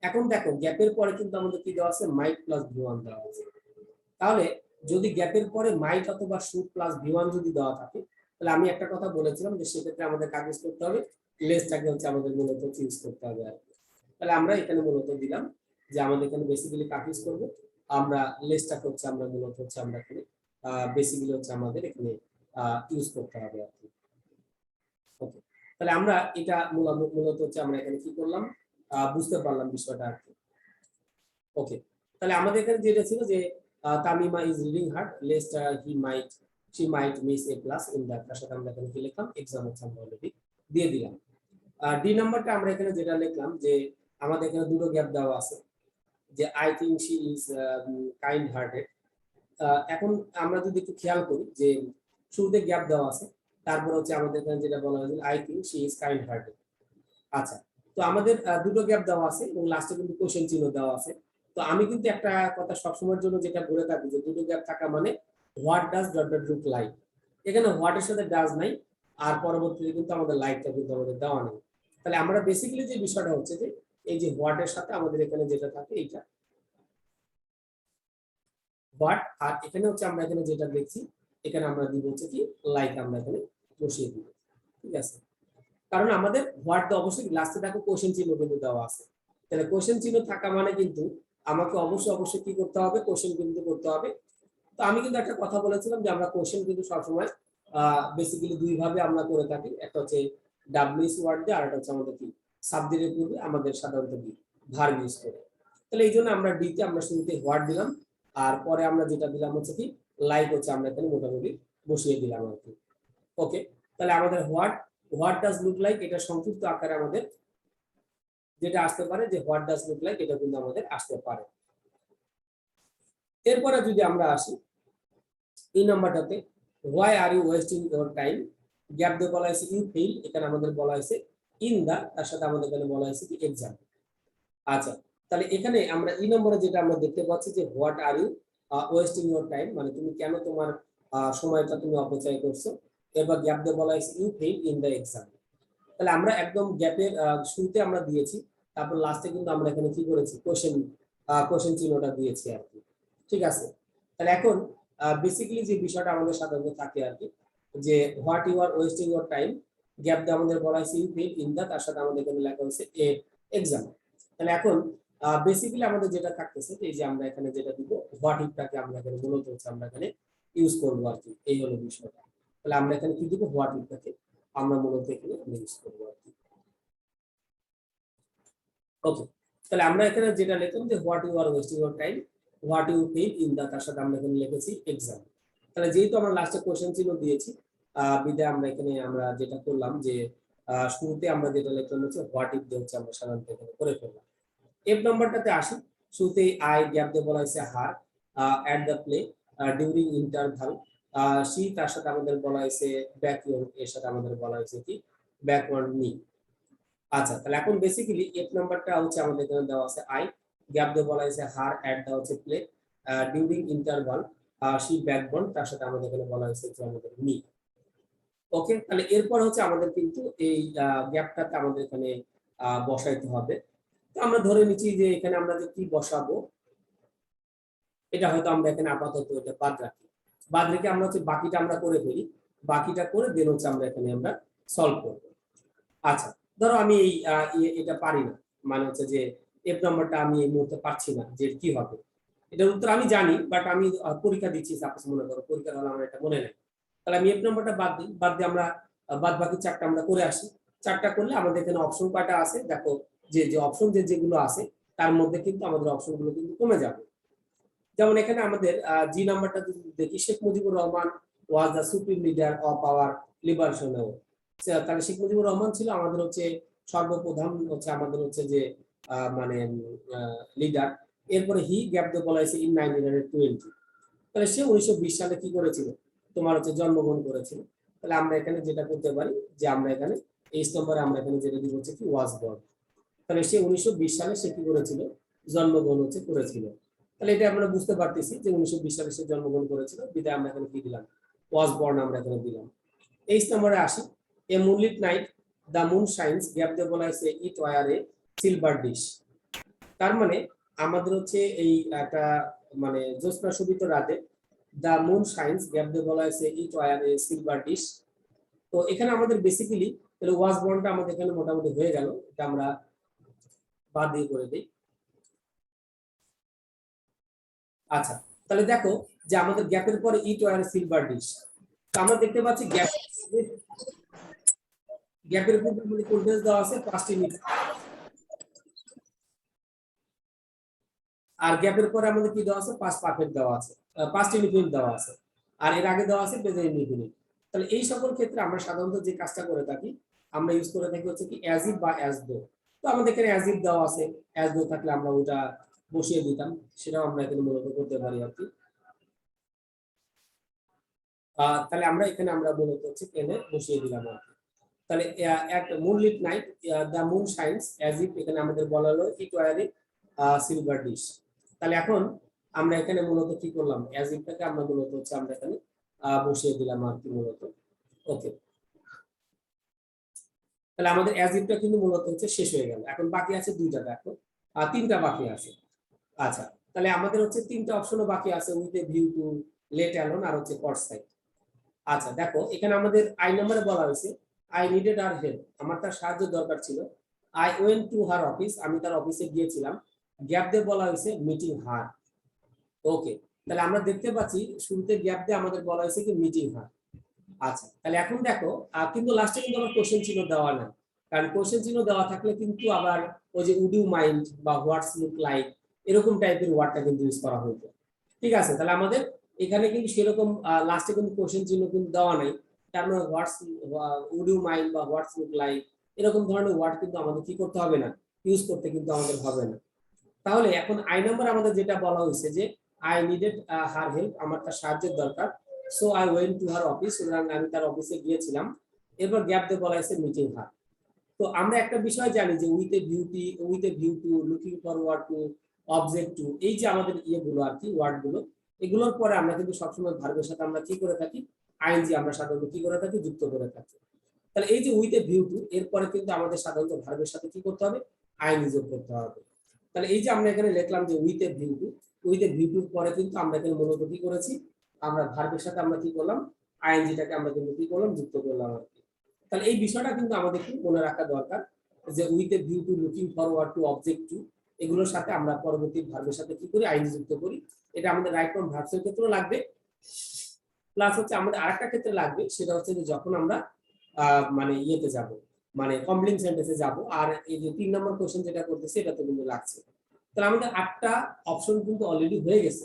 এখন দেখো গ্যাপের পরে কিন্তু আমাদের কি দেওয়া আছে, মাইট প্লাস ভি1 দেওয়া আছে। তাহলে যদি গ্যাপের পরে মাইট অথবা শুড প্লাস ভি1 যদি দেওয়া থাকে, তাহলে আমি একটা কথা বলেছিলাম যে সেক্ষেত্রে আমাদের কাজ করতে হবে, লেসটাকে হচ্ছে আমাদের মূলত চুজ করতে হবে আর কি। তাহলে আমরা এখানে মূলত দিলাম যে আমাদের এখানে বেসিক্যালি কাজ করব, আমরা লেসটাকে হচ্ছে আমরা মূলত হচ্ছে আমরা এখানে বেসিক্যালি হচ্ছে আমাদের এখানে ইউজ করতে হবে আর কি। ওকে, তাহলে আমরা এটা মূলত হচ্ছে আমরা এখানে কি করলাম, বুঝতে পারলাম বিষয়টা আর কি। ওকে, তাহলে আমাদের এখানে যেটা ছিল যে Tamima is reading hard lest she might miss a plus in that, তার সাথে আমরা এখানে কি লিখলাম, এক্সাম হচ্ছে আমরা অলরেডি দিয়ে দিলাম। ডি নাম্বারটা আমরা এখানে যেটা লিখলাম যে আমাদের এখানে দুটো গ্যাপ দেওয়া আছে, যে I think she is kind hearted. এখন আমরা যদি একটু খেয়াল করি যে শুরুতে গ্যাপ দেওয়া আছে, তারপর হচ্ছে আমাদের এখানে যেটা বলা হয়েছে I think she is kind hearted. আচ্ছা, তো আমাদের দুটো গ্যাপ দেওয়া আছে এবং লাস্টে কিন্তু কোশ্চেন চিহ্ন দেওয়া আছে। তো আমি কিন্তু একটা কথা সবসময়ের জন্য যেটা বলে থাকি যে দুটো গ্যাপ থাকা মানে what does dot dot look like, এখানে হোয়াট এর সাথে ডাজ নাই, আর পরবর্তীতে কিন্তু আমাদের লাইকটা কিন্তু আমাদের দেওয়া নেই। তাহলে আমরা বেসিক্যালি যে বিষয়টা হচ্ছে যে এই যে হোয়াট এর সাথে আমাদের এখানে যেটা থাকে এইটা হোয়াট, আর এখানে হচ্ছে আমরা এখানে যেটা দেখছি এখানে আমরা দিব হচ্ছে কি লাইক, আমরা এখানে বসিয়ে দিব। ঠিক আছে, কারণ আমাদের হোয়াট তো অবশ্যই লাস্টে দেখো কোশ্চেন চিহ্ন কিন্তু দেওয়া আছে। তাহলে কোশ্চেন চিহ্ন থাকা মানে কিন্তু আমাকে অবশ্যই কি করতে হবে, কোশ্চেন কিন্তু করতে হবে। তো আমি কিন্তু একটা কথা বলেছিলাম যে আমরা কোশ্চেন কিন্তু সবসময় বেসিক্যালি দুই ভাবে আমরা করে থাকি, একটা হচ্ছে ডাব্লিউএস ওয়ার্ড দিয়ে, আর একটা হচ্ছে আমাদের কি সাবজেক্টের পূর্বে আমাদের সাধারণত কি ভার্ব ইউজ করে। তাহলে এই জন্য আমরা ডি তে আমরা শুরুতে হোয়াট দিলাম, আর পরে আমরা যেটা দিলাম হচ্ছে কি লাইক হচ্ছে আমরা এখানে মোটামুটি বসিয়ে দিলাম আর কি। ওকে, তাহলে আমাদের হোয়াট ডাজ লুক লাইক এটা সংক্ষিপ্ত আকারে আমাদের যেটা আসতে পারে যে হোয়াট ডাজ লুক লাইক, এটা কিন্তু আমাদের আসতে পারে। এরপরে যদি আমরা আসি এই নাম্বারটাতে, why are you wasting your time, gap দিয়ে বলা হয়েছে ইউ ফেইল, এখানে আমাদের বলা হয়েছে ইন দা, তার সাথে আমাদের এখানে বলা হয়েছে কি এক্সাম। আচ্ছা, তাহলে এখানে আমরা এই নম্বরে যেটা আমরা দেখতে পাচ্ছি যে what are you wasting your time মানে তুমি কেন তোমার সময়টা তুমি অপচয় করছো। এবার গ্যাপ দিয়ে বলা হয়েছে you fail in the exam. তাহলে আমরা একদম গ্যাপের শুরুতে আমরা দিয়েছি, তারপর লাস্টে কিন্তু আমরা এখানে কি করেছি, কোশ্চেন চিহ্নটা দিয়েছি আর কি। ঠিক আছে, তাহলে এখন বেসিক্যালি যে বিষয়টা আমাদের সাধারণত থাকে আর কি, যে what you are wasting your time, gap দিয়ে আমাদের বলা হয়েছে ইউ ফেইল ইন দা, তার সাথে আমাদের এখানে লেখা হয়েছে এ এক্সাম। তাহলে এখন বেসিক্যালি আমাদের যেটা থাকতেছে এই যে আমরা এখানে যেটা দিব হোয়াট ইফটাকে আমরা এখানে মূলত হচ্ছে আমরা এখানে ইউজ করবো আর কি, এই হলো বিষয়টা। তাহলে আমরা এখানে কি দিব, হোয়াট ইফটাকে আমরা মূলত এখানে ইউজ করবো আর কি। ওকে, তাহলে আমরা এখানে যেটা লিখলাম যে what you are wasting your time, what you fail in the, তার সাথে আমরা এখানে লিখেছি এক্সাম। তাহলে যেহেতু আমরা লাস্টে কোশ্চেন চিহ্ন দিয়েছি, বিদায় আমরা এখানে আমরা যেটা করলাম যে শুরুতে আমরা যেটা লিখলাম হচ্ছে হোয়াট ইফ দিয়ে হচ্ছে আমরা সাধারণত এখানে করে ফেললাম। এফ নাম্বারটাতে আসি, শুরুতেই আই গ্যাপ দিয়ে বলা হয়েছে her at the play during interval, see তার সাথে আমাদের বলা হয়েছে ব্যাকওয়ার্ড, এর সাথে আমাদের বলা হয়েছে কি ব্যাকওয়ার্ড মি। আচ্ছা, তাহলে এখন বেসিক্যালি এফ নাম্বারটা হচ্ছে আমাদের এখানে দেওয়া আছে আই, গ্যাপ দিয়ে বলা হয়েছে হার, অ্যাট দেওয়া হচ্ছে play, during interval she backbone, তার সাথে আমাদের এখানে বলা হয়েছে যে আমাদের মি। ওকে, তাহলে এরপর হচ্ছে আমাদের কিন্তু এই গ্যাপটাতে আমাদের এখানে বসাইতে হবে। তো আমরা ধরে নিচ্ছি যে এখানে আমরা যে কি বসাবো, এটা হয়তো আমরা এখানে আপাতত এটা বাদ রাখি। বাদ রেখে আমরা হচ্ছে বাকিটা আমরা করে ফেলি, বাকিটা করে দেন হচ্ছে আমরা এখানে আমরা সলভ করব। আচ্ছা, ধরো আমি এই এটা পারি না, মানে হচ্ছে যে এফ নাম্বারটা আমি এই মুহূর্তে পারছি না যে কি হবে। এটার উত্তর আমি জানি, বাট আমি পরীক্ষা দিচ্ছি, সাপোজ মনে করো পরীক্ষার হলে আমার এটা মনে নেই, তাহলে আমি এফ নাম্বারটা বাদ দিই, বাদ দিয়ে আমরা বাদ বাকি চারটা আমরা করে আসি। চারটা করলে আমাদের এখানে অপশন কয়টা আছে দেখো, যে যে অপশন যেগুলো আছে তার মধ্যে কিন্তু আমাদের অপশনগুলো কিন্তু কমে যাবে। যেমন এখানে আমাদের জি নাম্বারটা যদি দেখি, Sheikh Mujibur Rahman was the supreme leader of our liberation. তাহলে শেখ মুজিবুর রহমান ছিল আমাদের হচ্ছে সর্বপ্রধান হচ্ছে আমাদের হচ্ছে যে মানে লিডার। এরপরে হি গ্যাপ দিয়ে বলা হয়েছে ইন 1920। তাহলে সে 1920 সালে কি করেছিল, তোমার হচ্ছে জন্মগ্রহণ করেছিল। তাহলে আমরা এখানে যেটা করতে পারি যে আমরা এখানে এই স্তম্ভে আমরা এখানে যেটা দিব হচ্ছে কি ওয়াজ বর্ন। তাহলে সে 1920 সালে সে কি করেছিল, জন্মগ্রহণ হচ্ছে করেছিল। তাহলে এটা আমরা বুঝতে পারতেছি যে 1920 সালে সে জন্মগ্রহণ করেছিল, বিদায় আমরা এখানে কি দিলাম, ওয়াজ বর্ন আমরা এখানে দিলাম। এই নম্বরে আসি, a moonlit night the moon shines gap দিয়ে বলা হয়েছে it were a silver dish. তার মানে আমাদের হচ্ছে এই একটা মানে জ্যোৎস্না শোভিত রাতে দ্য মুন শাইন্স গ্যাপ দিয়ে বলা হয়েছে it were a silver dish. তো এখানে আমাদের বেসিক্যালি তাহলে ওয়াজ বর্নটা আমাদের এখানে মোটামুটি হয়ে গেল, এটা আমরা বাদ দিয়ে করে দিই। আচ্ছা, তাহলে দেখো যে আমাদের গ্যাপের পরে ইট ওয়ার সিলভার ডিশ। তো আমরা দেখতে পাচ্ছি গ্যাপের উপর আমাদের কোল্ডেন্স দেওয়া আছে 5টি মিনিট, আর গ্যাপের পরে আমাদের কি দেওয়া আছে, 5 পারফেক্ট দেওয়া আছে, 5টি ইনফিনিট দেওয়া আছে, আর এর আগে দেওয়া আছে প্রেজেন্ট ইনফিনিট। তাহলে এই সকল ক্ষেত্রে আমরা সাধারণত যে কাজটা করে থাকি, আমরা ইউজ করে থাকি হচ্ছে কি অ্যাজ ইফ বা অ্যাজ দো। তো আমাদের এখানে অ্যাজ ইফ দেওয়া আছে, অ্যাজ দো থাকলে আমরা ওটা বসিয়ে দিতাম, সেটাও আমরা এখানে মূলত করতে পারি আর কি। তাহলে আমরা এখানে আমরা মূলত হচ্ছে এনে বসিয়ে দিলাম আর কি। তাহলে এক moonlit night the moon shines as if, এখানে আমাদের বলা হলো ইট ওয়ার এ সিলভার ডিশ। তাহলে এখন আমরা এখানে মূলত কি করলাম, অ্যাজ ইফটাকে আমরা মূলত হচ্ছে আমরা এখানে বসিয়ে দিলাম আর কি মূলত। ওকে, তাহলে আমাদের অ্যাজ ইফটা কিন্তু মূলত হচ্ছে শেষ হয়ে গেল। এখন বাকি আছে দুইটা, দেখো তিনটা বাকি আছে। আচ্ছা, তাহলে আমাদের হচ্ছে তিনটা অপশনও বাকি আছে, with a view to, let alone আর হচ্ছে কট সাইড। আচ্ছা দেখো এখানে আমাদের আই নম্বরে বলা হয়েছে আই নিডেড আর হেল্প, আমার তার সাহায্য দরকার ছিল। I went to her office, আমি তার অফিসে গিয়েছিলাম। গ্যাপ দিয়ে বলা হয়েছে মিটিং হার। ওকে, তাহলে আমরা দেখতে পাচ্ছি শুরুতে গ্যাপ দিয়ে আমাদের বলা হয়েছে কি মিটিং হার। আচ্ছা, তাহলে এখন দেখো কিন্তু লাস্টে কিন্তু আমার কোশ্চেন চিহ্ন দেওয়া নাই, কারণ কোশ্চেন চিহ্ন দেওয়া থাকলে কিন্তু আবার ওই যে উড ইউ মাইন্ড বা হোয়াটস লুক লাইক এরকম টাইপের ওয়ার্ডটা কিন্তু ইউজ করা হতো। ঠিক আছে, তাহলে আমাদের এখানে কিন্তু সেরকম লাস্টে কিন্তু কোশ্চেন চিহ্ন কিন্তু দেওয়া নাই, তার মানে হোয়াটস উড ইউ মাইন্ড বা হোয়াটস লুক লাইক এরকম ধরনের ওয়ার্ড কিন্তু আমাদের কি করতে হবে না, ইউজ করতে কিন্তু আমাদের হবে না। তাহলে এখন আই নাম্বার আমাদের যেটা বলা হয়েছে যে আই নিডেড হার হেল্প, আমার তার সাহায্যের দরকার। So I went to her office, সুতরাং আমি তার অফিসে গিয়েছিলাম। এরপর গ্যাপ দিয়ে বলা হয়েছে মিটিং হার। তো আমরা একটা বিষয় জানি যে with a beauty, with a view to, looking forward to, object to, এই যে আমাদের ইয়েগুলো আর কি ওয়ার্ডগুলো, এগুলোর পরে আমরা কিন্তু সবসময় ভার্বের সাথে আমরা কি করে থাকি, আইএনজি আমরা সাধারণত কি করে থাকি, যুক্ত করে থাকি। তাহলে এই যে উইথ এ ভিউ টু, এরপরে কিন্তু আমাদের সাধারণত ভার্বের সাথে কি করতে হবে, আইএনজি যোগ করতে হবে। তাহলে এই যে আমরা এখানে লিখলাম যে with a view to, with a view টুর পরে কিন্তু আমরা এখানে মূলত কি করেছি, আমরা ভার্বের সাথে আমরা কি করলাম, আইএনজিটাকে আমরা কিন্তু কি করলাম, যুক্ত করলাম আর কি। তাহলে এই বিষয়টা কিন্তু আমাদের কি মনে রাখা দরকার যে with a view to, looking forward to, object to, এগুলোর সাথে আমরা পরবর্তী ভার্বের সাথে কি করি, আইএনজি যুক্ত করি। এটা আমাদের রাইট ফর্ম ভার্বসের ক্ষেত্রেও লাগবে, প্লাস হচ্ছে আমাদের আরেকটা ক্ষেত্রে লাগবে, সেটা হচ্ছে যে যখন আমরা মানে ইয়েতে যাব, মানে কমপ্লিট সেন্টেন্সে যাব। আর এই যে 3 নম্বর কোশ্চেন যেটা করতেছে এটাতে কিন্তু লাগছে। তাহলে আমাদের 8টা অপশন কিন্তু অলরেডি হয়ে গেছে।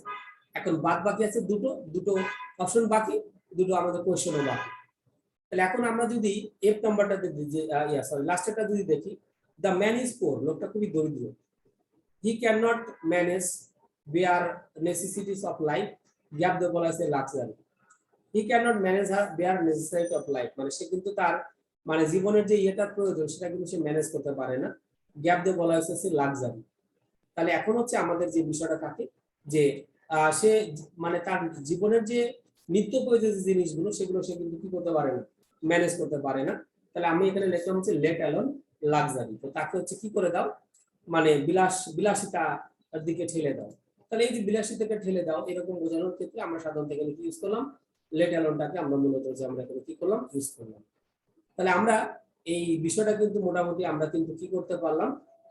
এখন বাদ বাকি আছে দুটো, দুটো অপশন বাকি, দুটো আমাদের কোশ্চেনও বাকি। তাহলে এখন আমরা যদি এফ নাম্বারটা লাস্টেরটা যদি দেখি, দ্য ম্যান ইজ পোর, লোকটা খুবই দরিদ্র। He can not manage bare necessities of life, gap দিয়ে বলা আছে luxury. He can not manage her bare necessity of life, মানে সে কিন্তু তার মানে জীবনের যে ইয়েটার প্রয়োজন সেটা কিন্তু সে ম্যানেজ করতে পারে না, গ্যাপ দিয়ে বলা হয়েছে লাক্সারি। তাহলে এখন হচ্ছে আমাদের যে বিষয়টা থাকে যে সে মানে তার জীবনের যে নিত্য প্রয়োজনীয় জিনিসগুলো সেগুলো সে কিন্তু কি করতে পারে না, ম্যানেজ করতে পারে না, তাহলে আমি এখানে লিখলাম হচ্ছে লেট অ্যালোন লাক্সারি। তো তাকে হচ্ছে কি করে দাও, মানে বিলাসিতার দিকে ঠেলে দাও। তাহলে এই যে বিলাসিতাকে ঠেলে দাও এরকম বোঝানোর ক্ষেত্রে আমরা সাধারণত এখানে কি ইউজ করলাম, লেট অ্যালোনটাকে আমরা মূলত যে আমরা এখানে কি করলাম, ইউজ করলাম। তাহলে আমরা এই বিষয়টা কিন্তু মোটামুটি আমরা কিন্তু কি করতে পারলাম,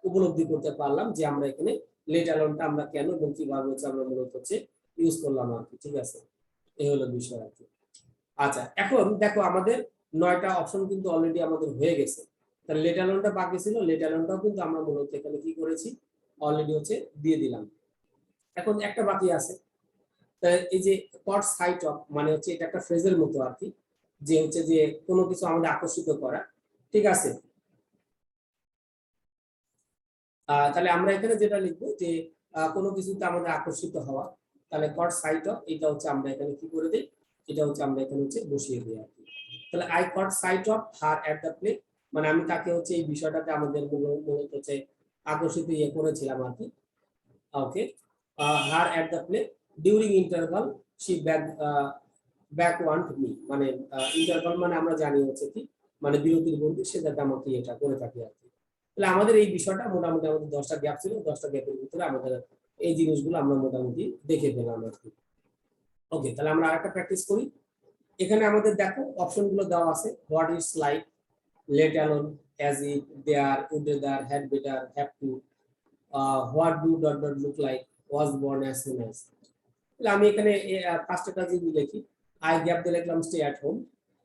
উপলব্ধি করতে পারলাম যে আমরা এখানে লেট অ্যালোনটা আমরা কেন এবং কিভাবে হচ্ছে আমরা মূলত হচ্ছে ইউজ করলাম আর কি। ঠিক আছে, এই হলো বিষয় আর কি। আচ্ছা, এখন দেখো আমাদের 9টা অপশন কিন্তু অলরেডি আমাদের হয়ে গেছে। তাহলে লেট অ্যালোনটা বাকি ছিল, লেট অ্যালোনটাও কিন্তু আমরা মূলত এখানে কি করেছি, অলরেডি হচ্ছে দিয়ে দিলাম। এখন একটা বাকি আছে, তাহলে এই যে কট সাইট অফ মানে হচ্ছে এটা একটা ফ্রেজের মতো আর কি, যে হচ্ছে যে কোনো কিছু আমাদের আকর্ষিত করা। ঠিক আছে, তাহলে আমরা এখানে যেটা লিখবো যে কোনো কিছুতে আমাদের আকর্ষিত হওয়া, তাহলে কট সাইট অফ এটা হচ্ছে আমরা এখানে কি করে দিই, এটা হচ্ছে আমরা এখানে হচ্ছে বসিয়ে দিই আর কি। তাহলে I caught sight of her at the play, মানে আমি তাকে হচ্ছে এই বিষয়টাতে আমাদের মূলত হচ্ছে আকর্ষিত করেছিলাম আর কি। Okay, her at the play during interval she back want me, মানে ইন্টারভাল মানে আমরা জানি হচ্ছে কি, মানে বিরতির বন্ধু, সে যাতে আমাকে এটা করে থাকি আর কি। তাহলে আমাদের এই বিষয়টা মোটামুটি আমাদের 10টা গ্যাপ ছিল, 10টা গ্যাপের ভিতরে আমাদের এই জিনিসগুলো আমরা মোটামুটি দেখে পেলাম আর কি। ওকে, তাহলে আমরা আরেকটা প্র্যাকটিস করি। এখানে আমাদের দেখো অপশনগুলো দেওয়া আছে, what is like, let alone, as if, there, would there, had better, have to, what do dot dot look like, was born as soon as. তাহলে আমি এখানে ফার্স্ট একটা যদি লিখি, আই গ্যাপ দিয়ে লিখলাম stay at home,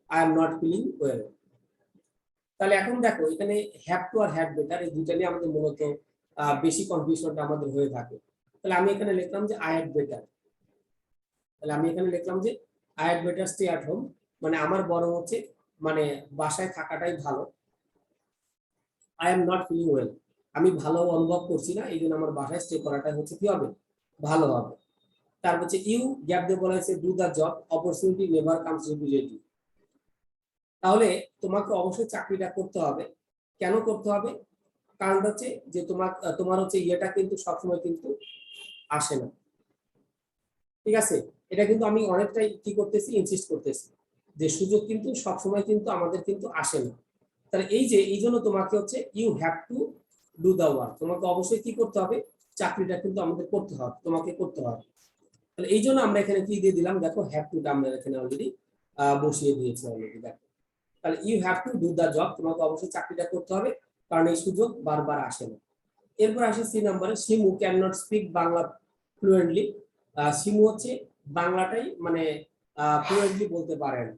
I am not feeling well. তাহলে এখন দেখো এখানে হ্যাভ টু আর হ্যাড বেটার এই দুইটা নিয়ে আমাদের মূলত বেশি কনফিউশনটা আমাদের হয়ে থাকে। তাহলে আমি এখানে লিখলাম যে আই হ্যাড বেটার, তাহলে আমি এখানে লিখলাম যে I had better stay at home, মানে আমার বরং হচ্ছে মানে বাসায় থাকাটাই ভালো। I am not feeling well, আমি ভালো অনুভব করছি না, এই জন্য আমার বাসায় স্টে করাটাই হচ্ছে কি হবে, ভালো হবে। তারপর হচ্ছে ইউ গ্যাপ দিয়ে বলা হয়েছে do the job, opportunity never comes repeatedly. তাহলে তোমাকে অবশ্যই চাকরিটা করতে হবে। কেন করতে হবে, কারণ হচ্ছে যে তোমার হচ্ছে ইয়েটা কিন্তু সবসময় কিন্তু আসে না। ঠিক আছে, এটা কিন্তু আমি অনেকটাই কি করতেছি, ইনসিস্ট করতেছি যে সুযোগ কিন্তু সবসময় কিন্তু আমাদের কিন্তু আসে না। তাহলে এই জন্য তোমাকে হচ্ছে you have to do the work, তোমাকে অবশ্যই কি করতে হবে, চাকরিটা কিন্তু আমাদের করতে হবে, তোমাকে করতে হবে। তাহলে এই জন্য আমরা এখানে কি দিয়ে দিলাম, দেখো হ্যাভ টুটা আমরা এখানে অলরেডি বসিয়ে দিয়েছি অলরেডি। দেখো তাহলে you have to do the job, তোমাকে অবশ্যই চাকরিটা করতে হবে, কারণ এই সুযোগ বারবার আসে না। এরপর আসে সি নাম্বারে, Shimu can not speak Bangla fluently. Shimu হচ্ছে বাংলাটাই মানে ফ্লুয়েন্টলি বলতে পারে না।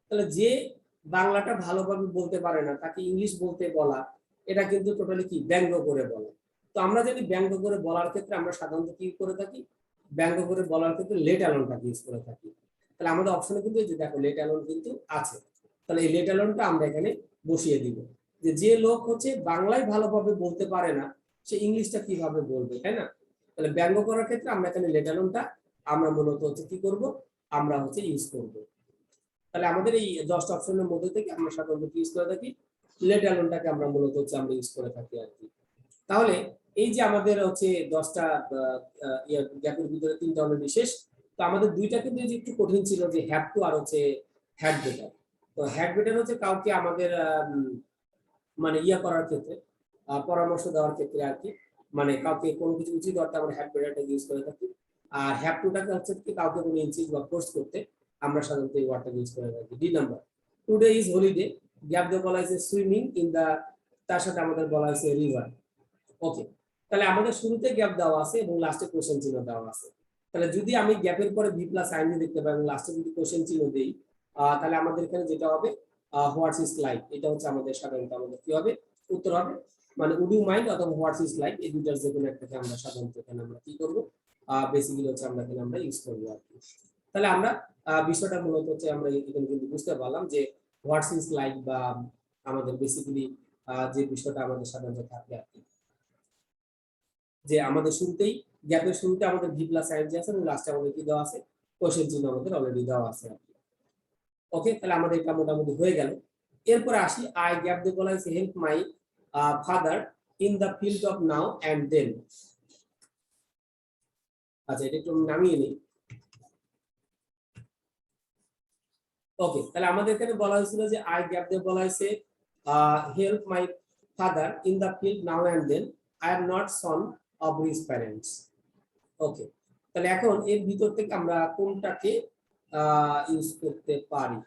তাহলে যে বাংলাটা ভালোভাবে বলতে পারে না তাকে ইংলিশ বলতে বলা, এটা কিন্তু টোটালি কি ব্যঙ্গ করে বলা। তো আমরা যদি ব্যঙ্গ করে বলার ক্ষেত্রে আমরা সাধারণত কি করে থাকি, ব্যঙ্গ করে বলার ক্ষেত্রে লেট অ্যালোনটা ইউজ করে থাকি। তাহলে আমাদের অপশনে কিন্তু এই যে দেখো লেট অ্যালোন কিন্তু আছে। তাহলে এই লেট অ্যালোনটা আমরা এখানে বসিয়ে দিব, যে লোক হচ্ছে বাংলায় ভালোভাবে বলতে পারে না সে ইংলিশটা কিভাবে বলবে, তাই না? তাহলে ব্যঙ্গ করার ক্ষেত্রে আমরা এখানে লেট অ্যালোনটা আমরা মূলত হচ্ছে কি করব, আমরা হচ্ছে ইউজ করব। তাহলে আমাদের এই 10টা অপশনের মধ্যে থেকে আমরা সাধারণত ইউজ করে থাকি লেট অ্যালোনটাকে আমরা মূলত হচ্ছে আমরা ইউজ করে থাকি আর কি। তাহলে এই যে আমাদের হচ্ছে 10টা গ্যাপের ভিতরে 3টা অলরেডি শেষ। তো আমাদের দুইটা কিন্তু যে একটু কঠিন ছিল, যে হ্যাভ টু আর হচ্ছে হ্যাড বেটার। তো হ্যাড বেটার হচ্ছে কাউকে আমাদের মানে করার ক্ষেত্রে পরামর্শ দেওয়ার ক্ষেত্রে আর কি, মানে কাউকে কোনো কিছু উচিত অর্থে আমরা হ্যাড বেটারটা ইউজ করে থাকি। আর হ্যাভ টুটাকে হচ্ছে কি কাউকে কোনো ইনসিস্ট বা ফোর্স করতে আমরা সাধারণত এই ওয়ার্ডটা ইউজ করে থাকি। D number, today is holiday, gap দিয়ে বলা হয়েছে সুইমিং ইন দা, তার সাথে আমাদের বলা হয়েছে রিভার। ওকে, তাহলে আমাদের শুরুতে গ্যাপ দেওয়া আছে এবং লাস্টে কোশ্চেন চিহ্ন দেওয়া আছে। তাহলে যদি আমি গ্যাপের পরে বি প্লাস আইএনজি দেখতে পাই এবং লাস্টে যদি কোশ্চেন চিহ্ন দেই, তাহলে আমাদের এখানে যেটা হবে হোয়াটস ইজ লাইক, এটা হচ্ছে আমাদের সাধারণত আমাদের কি হবে, উত্তর হবে মানে উড ইউ মাইন্ড অথবা হোয়াটস ইজ লাইক, এই দুটার যে কোনো একটাকে আমরা সাধারণত এখানে আমরা কি করব, বেসিক্যালি হচ্ছে আমরা এখানে আমরা ইউজ করব আর কি। তাহলে আমরা বিষয়টা মূলত হচ্ছে আমরা এখানে কিন্তু বুঝতে পারলাম যে হোয়াটস ইজ লাইক বা আমাদের বেসিক্যালি যে বিষয়টা আমাদের সাধারণত থাকে আর কি, যে আমাদের শুরুতেই গ্যাপের শুরুতে আমাদের ভি প্লাস আইএনজি আছে এবং লাস্টে আমাদের কি দেওয়া আছে, কোশ্চেন চিহ্ন আমাদের অলরেডি দেওয়া আছে আর কি। ওকে, তাহলে আমাদের এটা মোটামুটি হয়ে গেল। এরপর আসি আই গ্যাপ দিয়ে বলা হয়েছে help my father in the field of now and then. আচ্ছা, এটা একটু নামিয়ে নিই। ওকে, তাহলে আমাদের এখানে বলা হয়েছিল যে আই গ্যাপ দিয়ে বলা হয়েছে help my father in the field now and then, I am not son of his parents. Okay, তাহলে এখন এর ভিতর থেকে আমরা কোনটাকে ইউজ করতে পারি?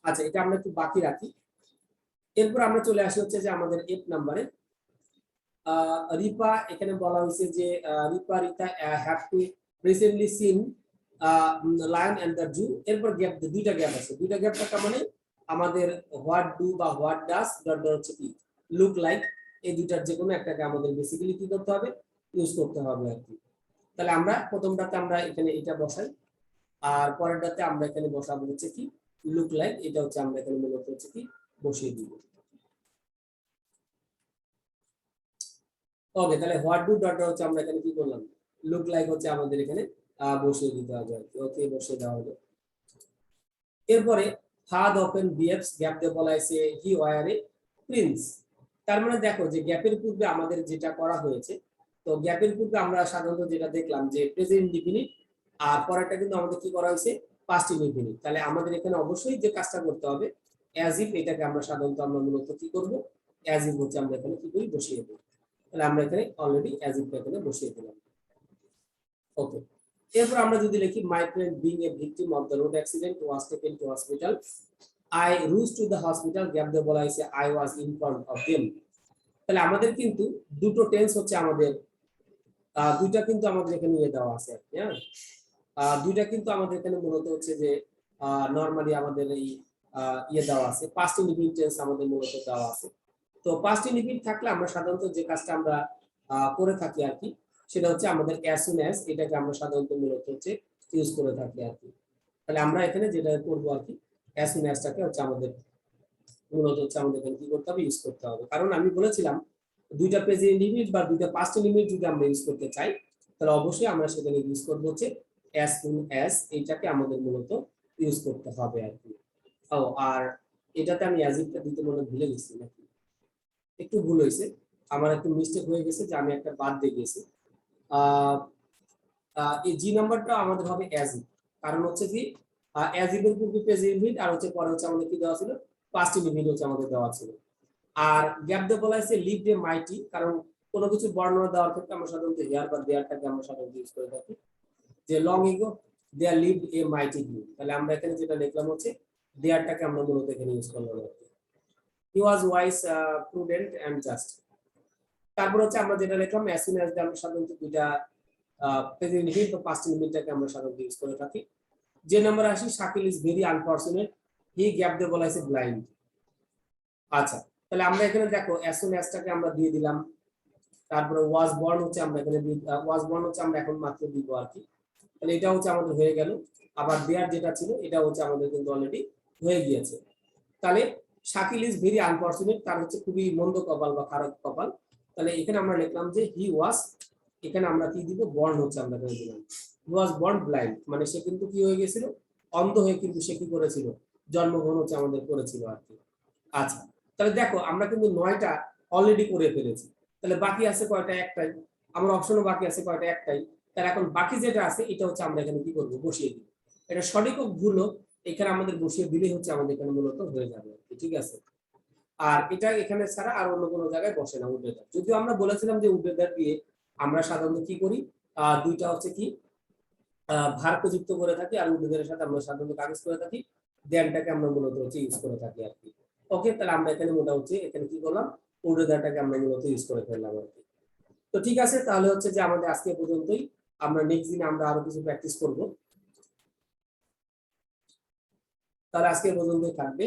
আচ্ছা, এটা আমরা একটু বাকি রাখি। এরপর আমরা চলে আসি হচ্ছে যে আমাদের 8 নম্বরে। রিপা, এখানে বলা হয়েছে যে Rita have to recently seen lion and the zoo. এরপর গ্যাপ, দুইটা গ্যাপ আছে, দুইটা গ্যাপ থাকা মানে আমাদের হোয়াট ডু বা হোয়াট ডাস ডট ডট হচ্ছে কি লুক লাইক, এই দুইটার যে কোনো একটাকে আমাদের বেসিক্যালি কি করতে হবে, ইউজ করতে হবে আর কি। তাহলে আমরা প্রথমটাতে আমরা এখানে এটা বসাই, আর পরেরটাতে আমরা এখানে বসাবো হচ্ছে কি লুক লাইক, এটা হচ্ছে আমরা এখানে মূলত হচ্ছে কি বসিয়ে দিব। ওকে, তাহলে হোয়াট ডু ডট হচ্ছে আমরা এখানে কি করলাম, লুক লাইক হচ্ছে আমাদের এখানে বসিয়ে দিতে হবে আর কি। ওকে, বসিয়ে দেওয়া হলো। এরপরে ফাদ ওপেন বিএফস গ্যাপ দিয়ে বলা হয়েছে হি ওয়ার এ প্রিন্স। তার মানে দেখো যে গ্যাপের পূর্বে আমাদের যেটা করা হয়েছে, তো গ্যাপের পূর্বে আমরা সাধারণত যেটা দেখলাম যে প্রেজেন্ট ইনডিফিনিট, আর পরেরটা কিন্তু আমাদের কি করা হয়েছে পাস্ট ইনডিফিনিট। তাহলে আমাদের এখানে অবশ্যই যে কাজটা করতে হবে অ্যাজ ইফ, এটাকে আমরা সাধারণত আমরা মূলত কি করব, অ্যাজ ইফ হচ্ছে আমরা এখানে কি করি বসিয়ে দেব। তাহলে আমরা এখানে অলরেডি অ্যাজ ইফ এখানে বসিয়ে দিলাম। ওকে, এরপর আমরা যদি লিখি my friend being a victim of the road accident was taken to hospital, I Ruj to the hospital gap দিয়ে বলা হয়েছে I was in front of them. তাহলে আমাদের কিন্তু দুটো টেন্স হচ্ছে আমাদের, দুইটা কিন্তু আমাদের এখানে নিয়ে দেওয়া আছে, হ্যাঁ দুইটা কিন্তু আমাদের এখানে মূলত হচ্ছে যে নরমালি আমাদের এই ইয়ে দেওয়া আছে, পাস্ট ইনডিফিনিট টেন্স আমাদের মূলত দেওয়া আছে। তো পাস্ট ইনডিফিনিট থাকলে আমরা সাধারণত যে কাজটা আমরা করে থাকি আর কি, সেটা হচ্ছে আমাদের অ্যাজ সুন অ্যাজ, এটাকে আমরা সাধারণত মূলত হচ্ছে ইউজ করে থাকি আর কি। তাহলে আমরা এখানে যেটা করবো আর কি, অ্যাজ সুন অ্যাজটাকে হচ্ছে আমাদের মূলত হচ্ছে আমাদের এখানে কি করতে হবে, ইউজ করতে হবে। কারণ আমি বলেছিলাম দুইটা প্রেজেন্ট ইনডিফিনিট বা দুইটা পাস্ট ইনডিফিনিট যদি আমরা ইউজ করতে চাই, তাহলে অবশ্যই আমরা সেখানে ইউজ করবো হচ্ছে অ্যাজ সুন অ্যাজ, এইটাকে আমাদের মূলত ইউজ করতে হবে আর কি। ও, আর এটাতে আমি অ্যাজ ইফটা দিতে মনে ভুলে গেছি নাকি, একটু ভুল হয়েছে, আমার একটু মিস্টেক হয়ে গেছে যে আমি একটা বাদ দিয়ে গেছি। এই জি নাম্বারটা আমাদের হবে অ্যাজ ইফ, কারণ হচ্ছে কি অ্যাজ ইফ এর পূর্বে প্রেজেন্ট ইনডিফিনিট, আর হচ্ছে পরে হচ্ছে আমাদের কি দেওয়া ছিল, পাস্ট ইনডিফিনিট হচ্ছে আমাদের দেওয়া ছিল। আর গ্যাপ দিয়ে বলা হয়েছে লিভ এ মাইটি, কারণ কোনো কিছু বর্ণনা দেওয়ার ক্ষেত্রে আমরা সাধারণত হিয়ার বা দেয়ারটাকে আমরা সাধারণত ইউজ করে থাকি, যে long ago there lived a মাইটি group. তাহলে আমরা এখানে যেটা লিখলাম হচ্ছে দেয়ারটাকে আমরা মূলত এখানে ইউজ করলাম। হি ওয়াজ ওয়াইজ, প্রুডেন্ট এন্ড জাস্ট। তারপর হচ্ছে আমরা যেটা লিখলাম অ্যাজ সুন অ্যাজ, আমরা সাধারণত দুইটা প্রেজেন্ট ইনডিফিনিট বা পাস্ট ইনডিফিনিটটাকে আমরা সাধারণত ইউজ করে থাকি। যে নাম্বার আসি, Shakil is very unfortunate, he gap দিয়ে বলা হয়েছে ব্লাইন্ড। আচ্ছা, তাহলে আমরা এখানে দেখো অ্যাজ সুন অ্যাজটাকে আমরা দিয়ে দিলাম, তারপরে ওয়াজ বর্ন হচ্ছে আমরা এখানে ওয়াজ বর্ন হচ্ছে আমরা এখন মাত্র দিব আর কি। তাহলে এটা হচ্ছে আমাদের হয়ে গেল। আবার দেয়ার যেটা ছিল এটা হচ্ছে আমাদের কিন্তু অলরেডি হয়ে গিয়েছে। তাহলে শাকিল ইজ ভেরি আনফরচুনেট, তার হচ্ছে খুবই মন্দ কপাল বা খারাপ কপাল। তাহলে এখানে আমরা লিখলাম যে হি ওয়াজ, এখানে আমরা কি দিব, বর্ন হচ্ছে আমরা এখানে দিলাম হি ওয়াজ বর্ন ব্লাইন্ড, মানে সে কিন্তু কি হয়ে গেছিল, অন্ধ হয়ে কিন্তু সে কি করেছিল, জন্মগ্রহণ হচ্ছে আমাদের করেছিল আর কি। আচ্ছা, তাহলে দেখো আমরা কিন্তু 9টা অলরেডি করে ফেলেছি, তাহলে বাকি আছে কয়টা, একটাই। আমার অপশনও বাকি আছে কয়টা, একটাই। তাহলে এখন বাকি যেটা আছে এটা হচ্ছে আমরা এখানে কি করব, বসিয়ে দিব। এটা সঠিক হোক ভুল হোক, এখানে আমাদের বসিয়ে দিলেই হচ্ছে আমাদের এখানে মূলত হয়ে যাবে, ঠিক আছে। আর এটা এখানে ছাড়া আর অন্য কোনো জায়গায় বসে না উড্ডেদার। যদিও আমরা বলেছিলাম যে উড্ডেদার দিয়ে আমরা সাধারণত কি করি, দুইটা হচ্ছে কি ভার্ব যুক্ত করে থাকি, আর উড্ডেদারের সাথে আমরা সাধারণত কাগজ করে থাকি, দেনটাকে আমরা মূলত হচ্ছে ইউজ করে থাকি আর কি। ওকে, তাহলে আমরা এখানে মোটামুটি এখানে কি করলাম, উড্ডেদারটাকে আমরা মূলত ইউজ করে ফেললাম আর কি। তো ঠিক আছে, তাহলে হচ্ছে যে আমাদের আজকে পর্যন্তই, আমরা নেক্সট দিনে আমরা আরো কিছু প্র্যাকটিস করব। তাহলে আজকে পর্যন্তই থাকবে।